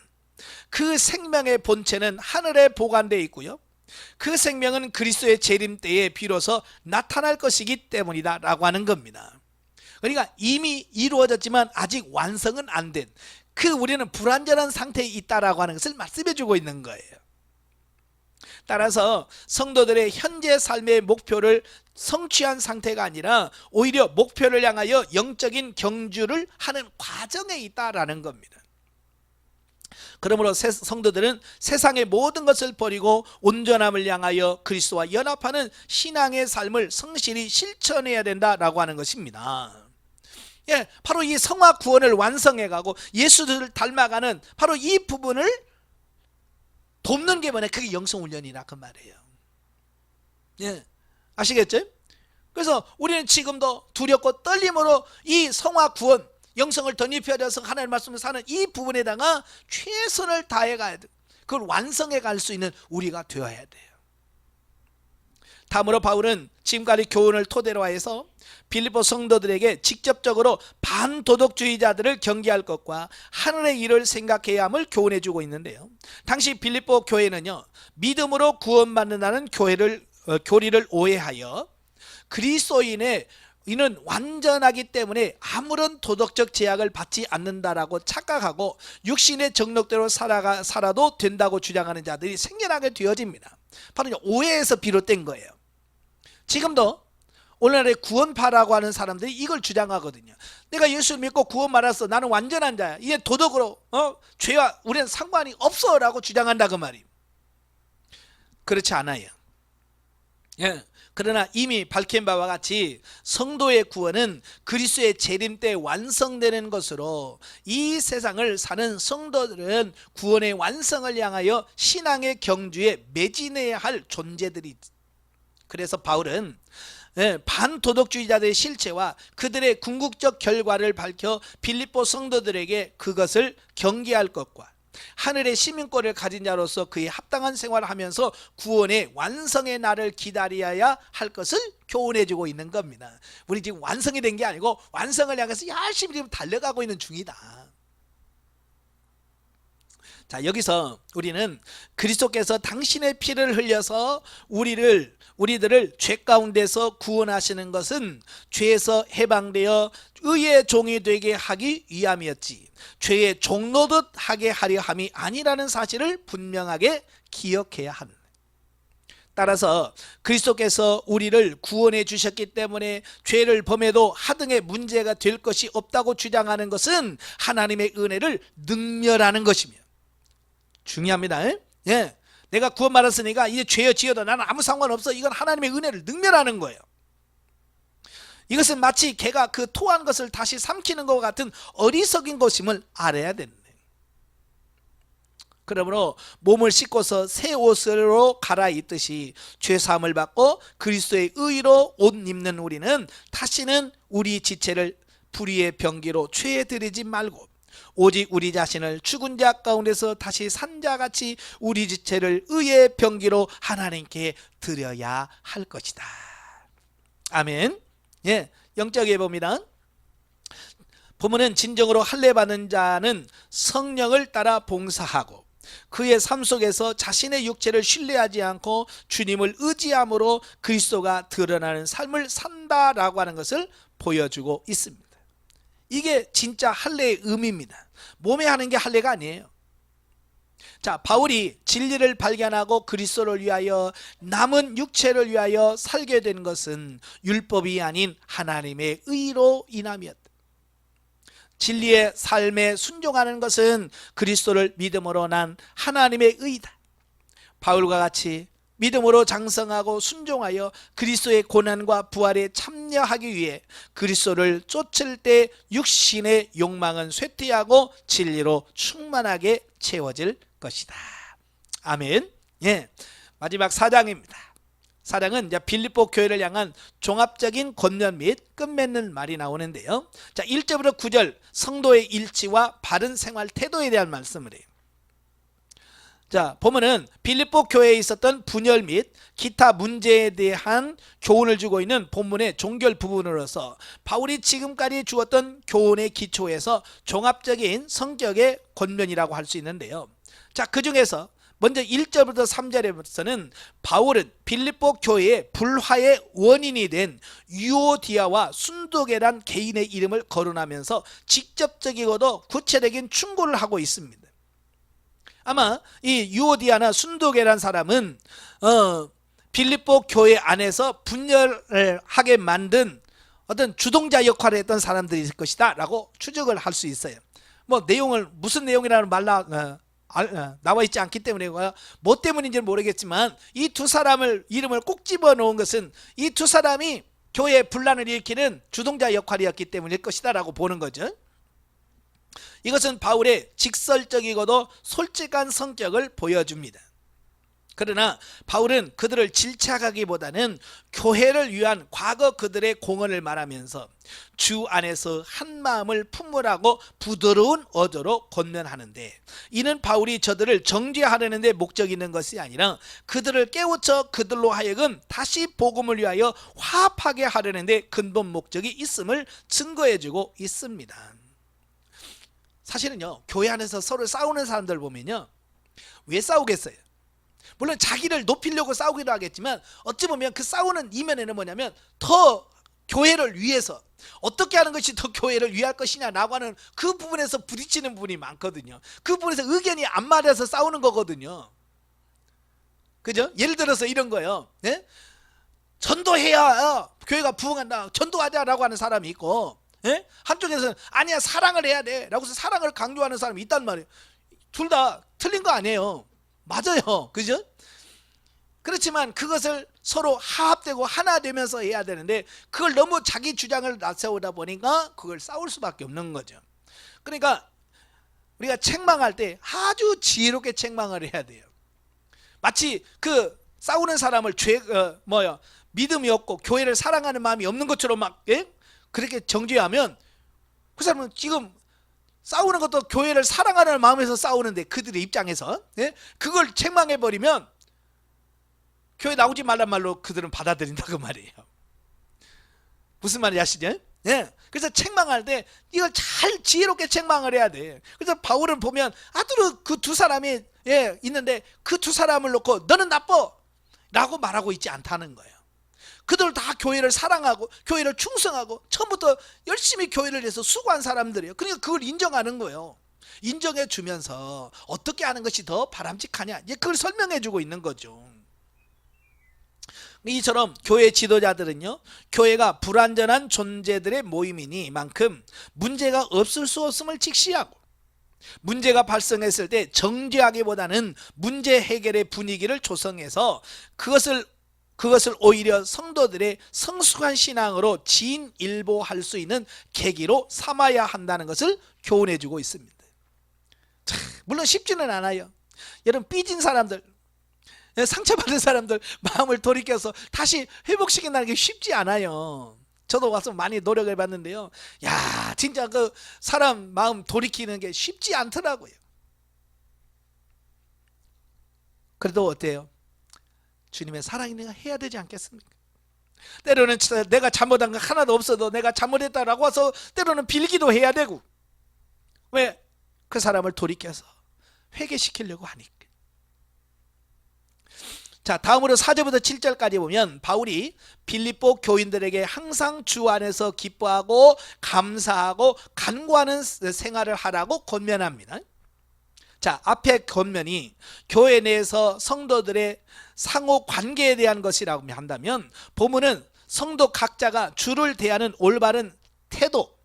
그 생명의 본체는 하늘에 보관되어 있고요. 그 생명은 그리스도의 재림 때에 비로소 나타날 것이기 때문이다 라고 하는 겁니다. 그러니까 이미 이루어졌지만 아직 완성은 안 된, 우리는 불완전한 상태에 있다라고 하는 것을 말씀해 주고 있는 거예요. 따라서 성도들의 현재 삶의 목표를 성취한 상태가 아니라 오히려 목표를 향하여 영적인 경주를 하는 과정에 있다라는 겁니다. 그러므로 성도들은 세상의 모든 것을 버리고 온전함을 향하여 그리스도와 연합하는 신앙의 삶을 성실히 실천해야 된다라고 하는 것입니다. 예, 바로 이 성화 구원을 완성해가고 예수를 닮아가는 바로 이 부분을 돕는 게 뭐냐? 그게 영성훈련이라 그 말이에요. 예, 아시겠죠? 그래서 우리는 지금도 두렵고 떨림으로 이 성화 구원, 영성을 덧입혀져서 하나님의 말씀을 사는 이 부분에다가 최선을 다해 가야 돼. 그걸 완성해 갈 수 있는 우리가 되어야 돼요. 다음으로 바울은 지금까지 교훈을 토대로 해서 빌립보 성도들에게 직접적으로 반도덕주의자들을 경계할 것과 하늘의 일을 생각해야 함을 교훈해 주고 있는데요. 당시 빌립보 교회는요, 믿음으로 구원받는다는 교리를 오해하여 그리스도인의 이는 완전하기 때문에 아무런 도덕적 제약을 받지 않는다라고 착각하고 육신의 정욕대로 살아도 된다고 주장하는 자들이 생겨나게 되어집니다. 바로 오해에서 비롯된 거예요. 지금도 오늘날의 구원파라고 하는 사람들이 이걸 주장하거든요. 내가 예수를 믿고 구원 받았어, 나는 완전한 자야, 이게 도덕으로 죄와 우리는 상관이 없어 라고 주장한다 그 말이에요. 그렇지 않아요. 예. 그러나 이미 밝힌 바와 같이 성도의 구원은 그리스도의 재림 때 완성되는 것으로 이 세상을 사는 성도들은 구원의 완성을 향하여 신앙의 경주에 매진해야 할 존재들이. 그래서 바울은 반도덕주의자들의 실체와 그들의 궁극적 결과를 밝혀 빌립보 성도들에게 그것을 경계할 것과 하늘의 시민권을 가진 자로서 그에 합당한 생활을 하면서 구원의 완성의 날을 기다려야 할 것을 교훈해 주고 있는 겁니다. 우리 지금 완성이 된 게 아니고 완성을 향해서 열심히 지금 달려가고 있는 중이다. 자, 여기서 우리는 그리스도께서 당신의 피를 흘려서 우리들을 죄 가운데서 구원하시는 것은 죄에서 해방되어 의의 종이 되게 하기 위함이었지 죄의 종노릇 하게 하려 함이 아니라는 사실을 분명하게 기억해야 합니다. 따라서 그리스도께서 우리를 구원해 주셨기 때문에 죄를 범해도 하등의 문제가 될 것이 없다고 주장하는 것은 하나님의 은혜를 능멸하는 것이며 중요합니다. 예, 내가 구원받았으니까 이제 죄여 지어도 나는 아무 상관없어, 이건 하나님의 은혜를 능멸하는 거예요. 이것은 마치 개가 그 토한 것을 다시 삼키는 것과 같은 어리석인 것임을 알아야 되는데, 그러므로 몸을 씻고서 새 옷으로 갈아입듯이 죄사함을 받고 그리스도의 의로 옷 입는 우리는 다시는 우리 지체를 불의의 병기로 죄에 들이지 말고 오직 우리 자신을 죽은 자 가운데서 다시 산 자같이 우리 지체를 의의 병기로 하나님께 드려야 할 것이다. 아멘. 예, 영적에 봅니다. 본문은 진정으로 할례 받는 자는 성령을 따라 봉사하고 그의 삶 속에서 자신의 육체를 신뢰하지 않고 주님을 의지함으로 그리스도가 드러나는 삶을 산다라고 하는 것을 보여주고 있습니다. 이게 진짜 할례의 의미입니다. 몸에 하는 게 할례가 아니에요. 자, 바울이 진리를 발견하고 그리스도를 위하여 남은 육체를 위하여 살게 된 것은 율법이 아닌 하나님의 의로 인함이었다. 진리의 삶에 순종하는 것은 그리스도를 믿음으로 난 하나님의 의다. 바울과 같이 믿음으로 장성하고 순종하여 그리스도의 고난과 부활에 참여하기 위해 그리스도를 쫓을 때 육신의 욕망은 쇠퇴하고 진리로 충만하게 채워질 것이다. 아멘. 예, 마지막 4장입니다. 4장은 이제 빌립보 교회를 향한 종합적인 권면 및 끝맺는 말이 나오는데요. 자, 1절부터 9절 성도의 일치와 바른 생활 태도에 대한 말씀을 해요. 자, 보면은 빌립보 교회에 있었던 분열 및 기타 문제에 대한 교훈을 주고 있는 본문의 종결 부분으로서 바울이 지금까지 주었던 교훈의 기초에서 종합적인 성격의 권면이라고 할 수 있는데요. 자, 그 중에서 먼저 1절부터 3절에서는 바울은 빌립보 교회의 불화의 원인이 된 유오디아와 순도계란 개인의 이름을 거론하면서 직접적이고도 구체적인 충고를 하고 있습니다. 아마 이 유오디아나 순도계란 사람은 빌립보 교회 안에서 분열을 하게 만든 어떤 주동자 역할을 했던 사람들이 있을 것이다 라고 추측을 할 수 있어요. 뭐 내용을 무슨 내용이라는 나와 있지 않기 때문에 뭐 때문인지는 모르겠지만 이 두 사람을 이름을 꼭 집어넣은 것은 이 두 사람이 교회의 분란을 일으키는 주동자 역할이었기 때문일 것이다 라고 보는 거죠. 이것은 바울의 직설적이고도 솔직한 성격을 보여줍니다. 그러나 바울은 그들을 질책하기보다는 교회를 위한 과거 그들의 공헌을 말하면서 주 안에서 한 마음을 품으라고 부드러운 어조로 권면하는데, 이는 바울이 저들을 정죄하려는 데 목적이 있는 것이 아니라 그들을 깨우쳐 그들로 하여금 다시 복음을 위하여 화합하게 하려는 데 근본 목적이 있음을 증거해주고 있습니다. 사실은요, 교회 안에서 서로 싸우는 사람들 보면요, 왜 싸우겠어요? 물론 자기를 높이려고 싸우기도 하겠지만 어찌 보면 그 싸우는 이면에는 뭐냐면 더 교회를 위해서 어떻게 하는 것이 더 교회를 위할 것이냐라고 하는 그 부분에서 부딪히는 부분이 많거든요. 그 부분에서 의견이 안 맞아서 싸우는 거거든요. 그죠? 예를 들어서 이런 거예요. 네? 전도해야 교회가 부흥한다, 전도하자라고 하는 사람이 있고, 네? 한쪽에서는 아니야 사랑을 해야 돼 라고 해서 사랑을 강조하는 사람이 있단 말이에요. 둘 다 틀린 거 아니에요. 맞아요. 그죠? 그렇지만 그것을 서로 화합되고 하나 되면서 해야 되는데 그걸 너무 자기 주장을 나세우다 보니까 그걸 싸울 수밖에 없는 거죠. 그러니까 우리가 책망할 때 아주 지혜롭게 책망을 해야 돼요. 마치 그 싸우는 사람을 믿음이 없고 교회를 사랑하는 마음이 없는 것처럼 막 그렇게 정죄하면 그 사람은 지금 싸우는 것도 교회를 사랑하는 마음에서 싸우는데 그들의 입장에서 그걸 책망해버리면 교회 나오지 말란 말로 그들은 받아들인다고 말이에요. 무슨 말인지 아시죠? 그래서 책망할 때 이걸 잘 지혜롭게 책망을 해야 돼. 그래서 바울은 보면 아주 그 두 사람이 있는데 그 두 사람을 놓고 너는 나빠 라고 말하고 있지 않다는 거예요. 그들 다 교회를 사랑하고 교회를 충성하고 처음부터 열심히 교회를 위해서 수고한 사람들이에요. 그러니까 그걸 인정하는 거예요. 인정해 주면서 어떻게 하는 것이 더 바람직하냐, 그걸 설명해 주고 있는 거죠. 이처럼 교회 지도자들은요, 교회가 불완전한 존재들의 모임이니만큼 문제가 없을 수 없음을 직시하고, 문제가 발생했을 때 정죄하기보다는 문제 해결의 분위기를 조성해서 그것을 오히려 성도들의 성숙한 신앙으로 진일보할 수 있는 계기로 삼아야 한다는 것을 교훈해 주고 있습니다. 자, 물론 쉽지는 않아요. 여러분, 삐진 사람들, 상처받은 사람들 마음을 돌이켜서 다시 회복시킨다는 게 쉽지 않아요. 저도 와서 많이 노력을 해봤는데요, 야, 진짜 그 사람 마음 돌이키는 게 쉽지 않더라고요. 그래도 어때요? 주님의 사랑이 내가 해야 되지 않겠습니까? 때로는 내가 잘못한 거 하나도 없어도 내가 잘못했다라고 해서 때로는 빌기도 해야 되고, 왜? 그 사람을 돌이켜서 회개시키려고 하니까. 자, 다음으로 4절부터 7절까지 보면 바울이 빌립보 교인들에게 항상 주 안에서 기뻐하고 감사하고 간구하는 생활을 하라고 권면합니다. 자, 앞에 권면이 교회 내에서 성도들의 상호 관계에 대한 것이라고 한다면, 본문은 성도 각자가 주를 대하는 올바른 태도,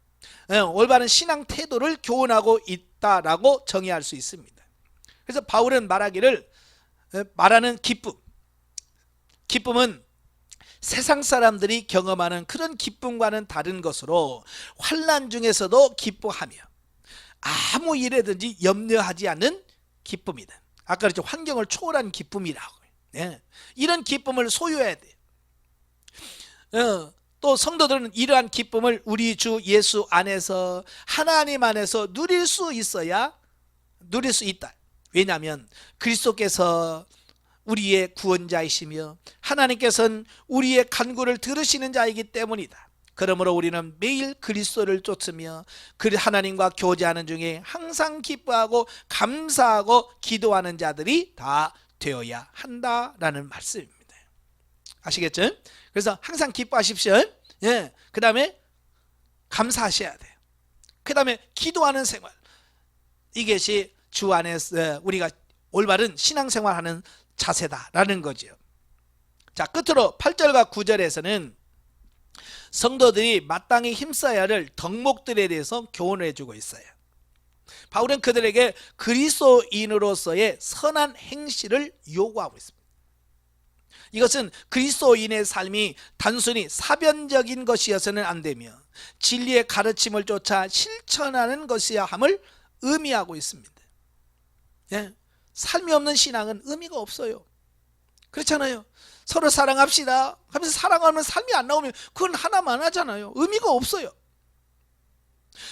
올바른 신앙 태도를 교훈하고 있다라고 정의할 수 있습니다. 그래서 바울은 말하는 기쁨은 세상 사람들이 경험하는 그런 기쁨과는 다른 것으로 환난 중에서도 기뻐하며 아무 일에든지 염려하지 않는 기쁨이다. 아까 그랬죠, 환경을 초월한 기쁨이라고. 이런 기쁨을 소유해야 돼요. 또 성도들은 이러한 기쁨을 우리 주 예수 안에서, 하나님 안에서 누릴 수 있다. 왜냐하면 그리스도께서 우리의 구원자이시며 하나님께서는 우리의 간구를 들으시는 자이기 때문이다. 그러므로 우리는 매일 그리스도를 쫓으며 그 하나님과 교제하는 중에 항상 기뻐하고 감사하고 기도하는 자들이 다 되어야 한다라는 말씀입니다. 아시겠죠? 그래서 항상 기뻐하십시오. 예. 그 다음에 감사하셔야 돼요. 그 다음에 기도하는 생활. 이것이 주 안에서 우리가 올바른 신앙생활하는 자세다라는 거죠. 자, 끝으로 8절과 9절에서는 성도들이 마땅히 힘써야 할 덕목들에 대해서 교훈을 해주고 있어요. 바울은 그들에게 그리스도인으로서의 선한 행실을 요구하고 있습니다. 이것은 그리스도인의 삶이 단순히 사변적인 것이어서는 안 되며 진리의 가르침을 쫓아 실천하는 것이야 함을 의미하고 있습니다. 예? 삶이 없는 신앙은 의미가 없어요. 그렇잖아요. 서로 사랑합시다 하면서 사랑하면 삶이 안 나오면 그건 하나만 하잖아요. 의미가 없어요.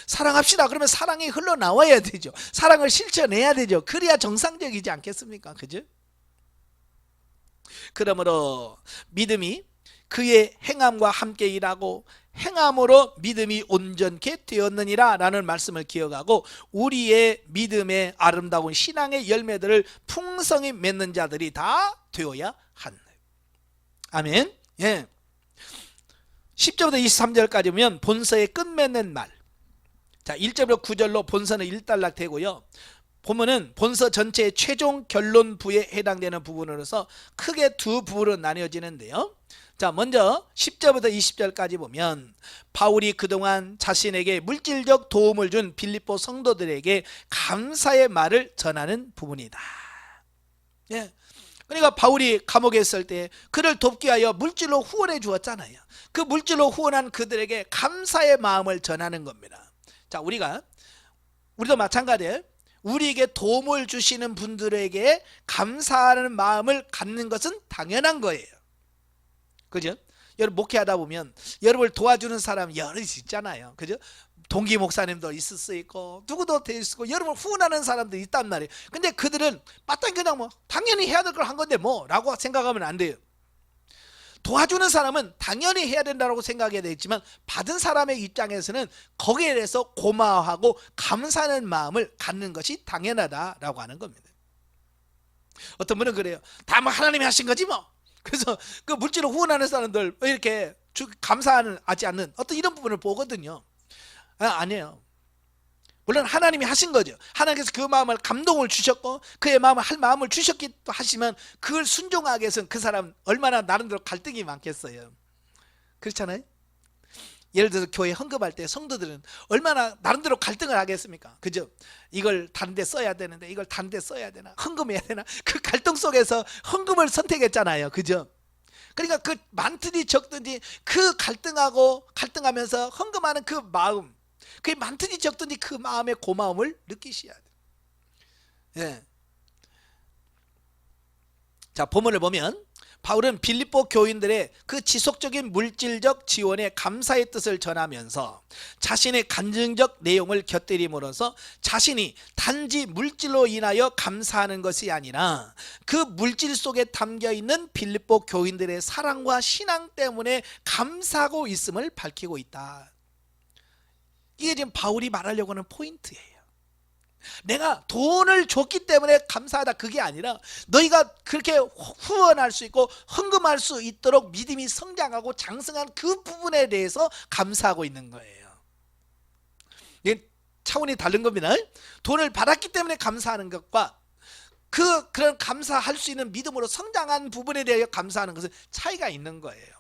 사랑합시다 그러면 사랑이 흘러나와야 되죠. 사랑을 실천해야 되죠. 그래야 정상적이지 않겠습니까? 그죠? 그러므로 믿음이 그의 행함과 함께 일하고 행함으로 믿음이 온전케 되었느니라 라는 말씀을 기억하고 우리의 믿음의 아름다운 신앙의 열매들을 풍성히 맺는 자들이 다 되어야 한다. 아멘. 예. 10절부터 23절까지 보면 본서의 끝맺는 말. 자, 1절부터 9절로 본서는 일단락되고요. 보면은 본서 전체의 최종 결론부에 해당되는 부분으로서 크게 두 부분으로 나뉘어지는데요. 자, 먼저 10절부터 20절까지 보면 바울이 그동안 자신에게 물질적 도움을 준 빌립보 성도들에게 감사의 말을 전하는 부분이다. 예. 그러니까 바울이 감옥에 있을 때 그를 돕기 위하여 물질로 후원해 주었잖아요. 그 물질로 후원한 그들에게 감사의 마음을 전하는 겁니다. 자, 우리도 마찬가지예요. 우리에게 도움을 주시는 분들에게 감사하는 마음을 갖는 것은 당연한 거예요. 그죠? 여러분 목회하다 보면 여러분을 도와주는 사람 여럿이 있잖아요. 그죠? 동기 목사님도 있을 수 있고 누구도 될 수 있고 여러분을 후원하는 사람도 있단 말이에요. 근데 그들은 마땅히 그냥 뭐 당연히 해야 될 걸 한 건데 뭐 라고 생각하면 안 돼요. 도와주는 사람은 당연히 해야 된다고 생각해야 되겠지만 받은 사람의 입장에서는 거기에 대해서 고마워하고 감사하는 마음을 갖는 것이 당연하다라고 하는 겁니다. 어떤 분은 그래요. 다 뭐 하나님이 하신 거지 뭐. 그래서 그 물질로 후원하는 사람들 이렇게 감사하지 않는 어떤 이런 부분을 보거든요. 아니에요. 물론 하나님이 하신 거죠. 하나님께서 그 마음을 감동을 주셨고 그의 마음을 할 마음을 주셨기 하시면 그걸 순종하기 위해서는 그 사람 얼마나 나름대로 갈등이 많겠어요. 그렇잖아요. 예를 들어서 교회 헌금할 때 성도들은 얼마나 나름대로 갈등을 하겠습니까? 그죠? 이걸 다른 데 써야 되는데 이걸 다른 데 써야 되나? 헌금해야 되나? 그 갈등 속에서 헌금을 선택했잖아요. 그죠? 그러니까 그 많든지 적든지 그 갈등하면서 헌금하는 그 마음, 그게 많든지 적든지 그 마음의 고마움을 느끼셔야 돼요. 예. 자, 본문을 보면 바울은 빌립보 교인들의 그 지속적인 물질적 지원에 감사의 뜻을 전하면서 자신의 간증적 내용을 곁들임으로써 자신이 단지 물질로 인하여 감사하는 것이 아니라 그 물질 속에 담겨있는 빌립보 교인들의 사랑과 신앙 때문에 감사하고 있음을 밝히고 있다. 이게 지금 바울이 말하려고 하는 포인트예요. 내가 돈을 줬기 때문에 감사하다 그게 아니라 너희가 그렇게 후원할 수 있고 헌금할 수 있도록 믿음이 성장하고 장성한 그 부분에 대해서 감사하고 있는 거예요. 이게 차원이 다른 겁니다. 돈을 받았기 때문에 감사하는 것과 그런 감사할 수 있는 믿음으로 성장한 부분에 대해 감사하는 것은 차이가 있는 거예요.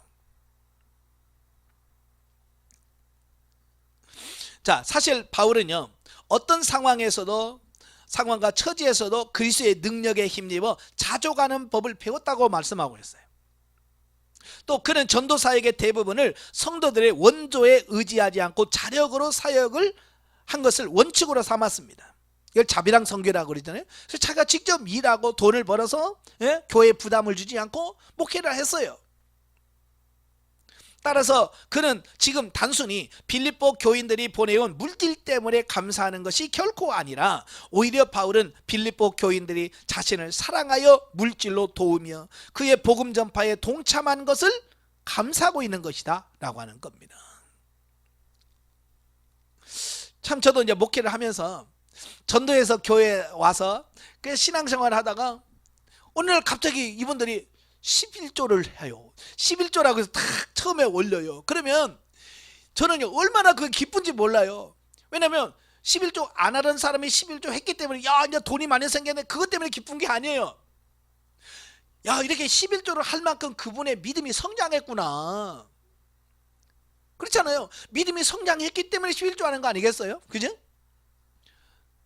자, 사실 바울은요 어떤 상황과 처지에서도 그리스도의 능력에 힘입어 자족하는 법을 배웠다고 말씀하고 있어요. 또 그는 전도 사역의 대부분을 성도들의 원조에 의지하지 않고 자력으로 사역을 한 것을 원칙으로 삼았습니다. 이걸 자비랑 선교라고 그러잖아요. 그래서 자기가 직접 일하고 돈을 벌어서 교회에 부담을 주지 않고 목회를 했어요. 따라서 그는 지금 단순히 빌립보 교인들이 보내온 물질 때문에 감사하는 것이 결코 아니라 오히려 바울은 빌립보 교인들이 자신을 사랑하여 물질로 도우며 그의 복음 전파에 동참한 것을 감사하고 있는 것이다 라고 하는 겁니다. 참 저도 이제 목회를 하면서 전도에서 교회에 와서 신앙생활을 하다가 어느 날 갑자기 이분들이 11조를 해요. 11조라고 해서 딱 처음에 올려요. 그러면 저는 얼마나 그게 기쁜지 몰라요. 왜냐면 11조 안 하던 사람이 11조 했기 때문에 야 이제 돈이 많이 생겼네 그것 때문에 기쁜 게 아니에요. 야 이렇게 11조를 할 만큼 그분의 믿음이 성장했구나. 그렇잖아요. 믿음이 성장했기 때문에 11조 하는 거 아니겠어요? 그죠?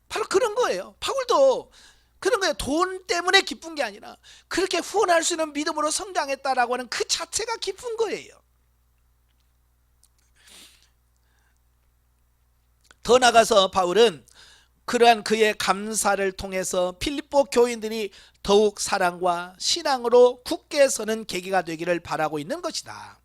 바로 그런 거예요. 바울도 그런 거예요. 돈 때문에 기쁜 게 아니라 그렇게 후원할 수 있는 믿음으로 성장했다라고 하는 그 자체가 기쁜 거예요. 더 나가서 바울은 그러한 그의 감사를 통해서 필립보 교인들이 더욱 사랑과 신앙으로 굳게 서는 계기가 되기를 바라고 있는 것이다.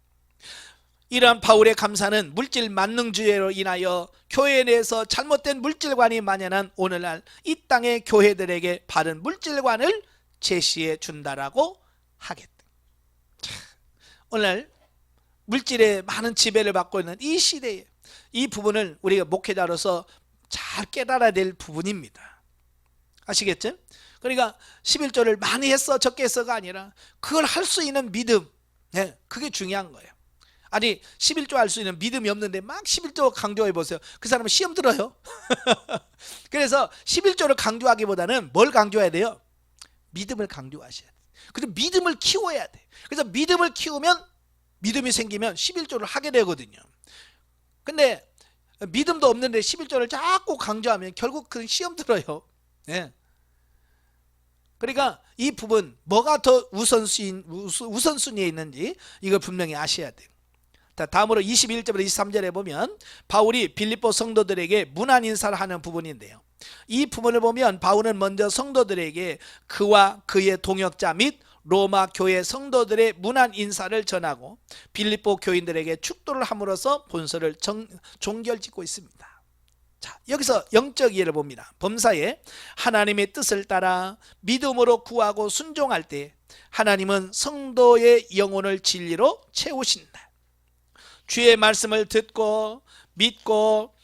이러한 바울의 감사는 물질 만능주의로 인하여 교회 내에서 잘못된 물질관이 만연한 오늘날 이 땅의 교회들에게 바른 물질관을 제시해 준다라고 하겠다. 오늘 물질에 많은 지배를 받고 있는 이 시대에 이 부분을 우리가 목회자로서 잘 깨달아야 될 부분입니다. 아시겠죠? 그러니까 11조를 많이 했어 적게 했어가 아니라 그걸 할 수 있는 믿음, 그게 중요한 거예요. 아니 11조 할 수 있는 믿음이 없는데 막 11조 강조해 보세요. 그 사람은 시험 들어요. 그래서 11조를 강조하기보다는 뭘 강조해야 돼요? 믿음을 강조하셔야 돼요. 그래서 믿음을 키워야 돼. 그래서 믿음을 키우면 믿음이 생기면 11조를 하게 되거든요. 근데 믿음도 없는데 11조를 자꾸 강조하면 결국 그건 시험 들어요. 네. 그러니까 이 부분 뭐가 더 우선순위에 있는지 이걸 분명히 아셔야 돼요. 다음으로 21절부터 23절에 보면 바울이 빌립보 성도들에게 문안 인사를 하는 부분인데요. 이 부분을 보면 바울은 먼저 성도들에게 그와 그의 동역자 및 로마 교회 성도들의 문안 인사를 전하고 빌립보 교인들에게 축도를 함으로써 본서를 종결짓고 있습니다. 자, 여기서 영적 이해를 봅니다. 범사에 하나님의 뜻을 따라 믿음으로 구하고 순종할 때 하나님은 성도의 영혼을 진리로 채우신다. 주의 말씀을 듣고 믿고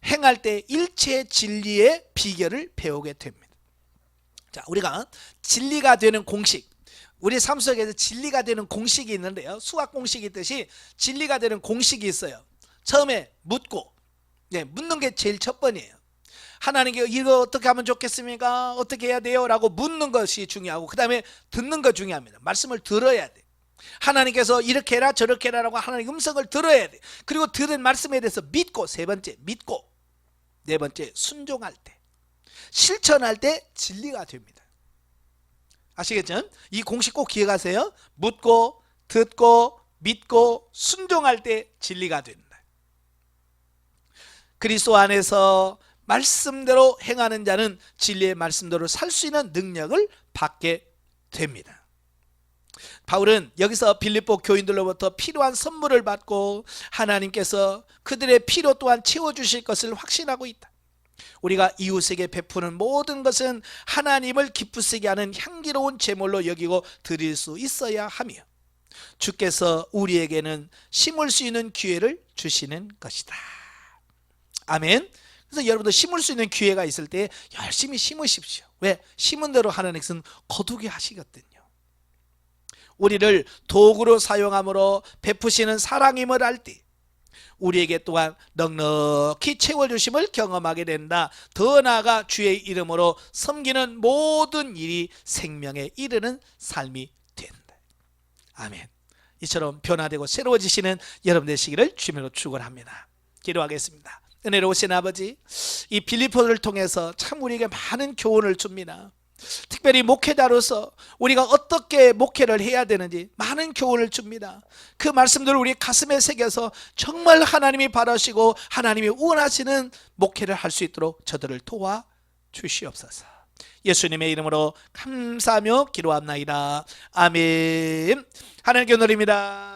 행할 때 일체 진리의 비결을 배우게 됩니다. 자, 우리가 진리가 되는 공식, 우리 삶 속에서 진리가 되는 공식이 있는데요. 수학 공식이 있듯이 진리가 되는 공식이 있어요. 처음에 묻고, 묻는 게 제일 첫 번이에요. 하나님께 이거 어떻게 하면 좋겠습니까? 어떻게 해야 돼요? 라고 묻는 것이 중요하고 그 다음에 듣는 거 중요합니다. 말씀을 들어야 돼. 하나님께서 이렇게 해라 저렇게 해라라고 하나님의 음성을 들어야 돼. 그리고 들은 말씀에 대해서 믿고, 세 번째 믿고, 네 번째 순종할 때, 실천할 때 진리가 됩니다. 아시겠죠? 이 공식 꼭 기억하세요. 묻고 듣고 믿고 순종할 때 진리가 된다. 그리스도 안에서 말씀대로 행하는 자는 진리의 말씀대로 살 수 있는 능력을 받게 됩니다. 바울은 여기서 빌립보 교인들로부터 필요한 선물을 받고 하나님께서 그들의 필요 또한 채워주실 것을 확신하고 있다. 우리가 이웃에게 베푸는 모든 것은 하나님을 기쁘시게 하는 향기로운 제물로 여기고 드릴 수 있어야 하며 주께서 우리에게는 심을 수 있는 기회를 주시는 것이다. 아멘. 그래서 여러분도 심을 수 있는 기회가 있을 때 열심히 심으십시오. 왜? 심은 대로 하나님께서는 거두게 하시거든요. 우리를 도구로 사용함으로 베푸시는 사랑임을 알 때 우리에게 또한 넉넉히 채워주심을 경험하게 된다. 더 나아가 주의 이름으로 섬기는 모든 일이 생명에 이르는 삶이 된다. 아멘. 이처럼 변화되고 새로워지시는 여러분 되시기를 주님으로 축원합니다. 기도하겠습니다. 은혜로우신 아버지, 이 빌립보를 통해서 참 우리에게 많은 교훈을 줍니다. 특별히 목회자로서 우리가 어떻게 목회를 해야 되는지 많은 교훈을 줍니다. 그 말씀들을 우리 가슴에 새겨서 정말 하나님이 바라시고 하나님이 원하시는 목회를 할 수 있도록 저들을 도와주시옵소서. 예수님의 이름으로 감사하며 기도합나이다. 아멘. 하나님께 드립니다.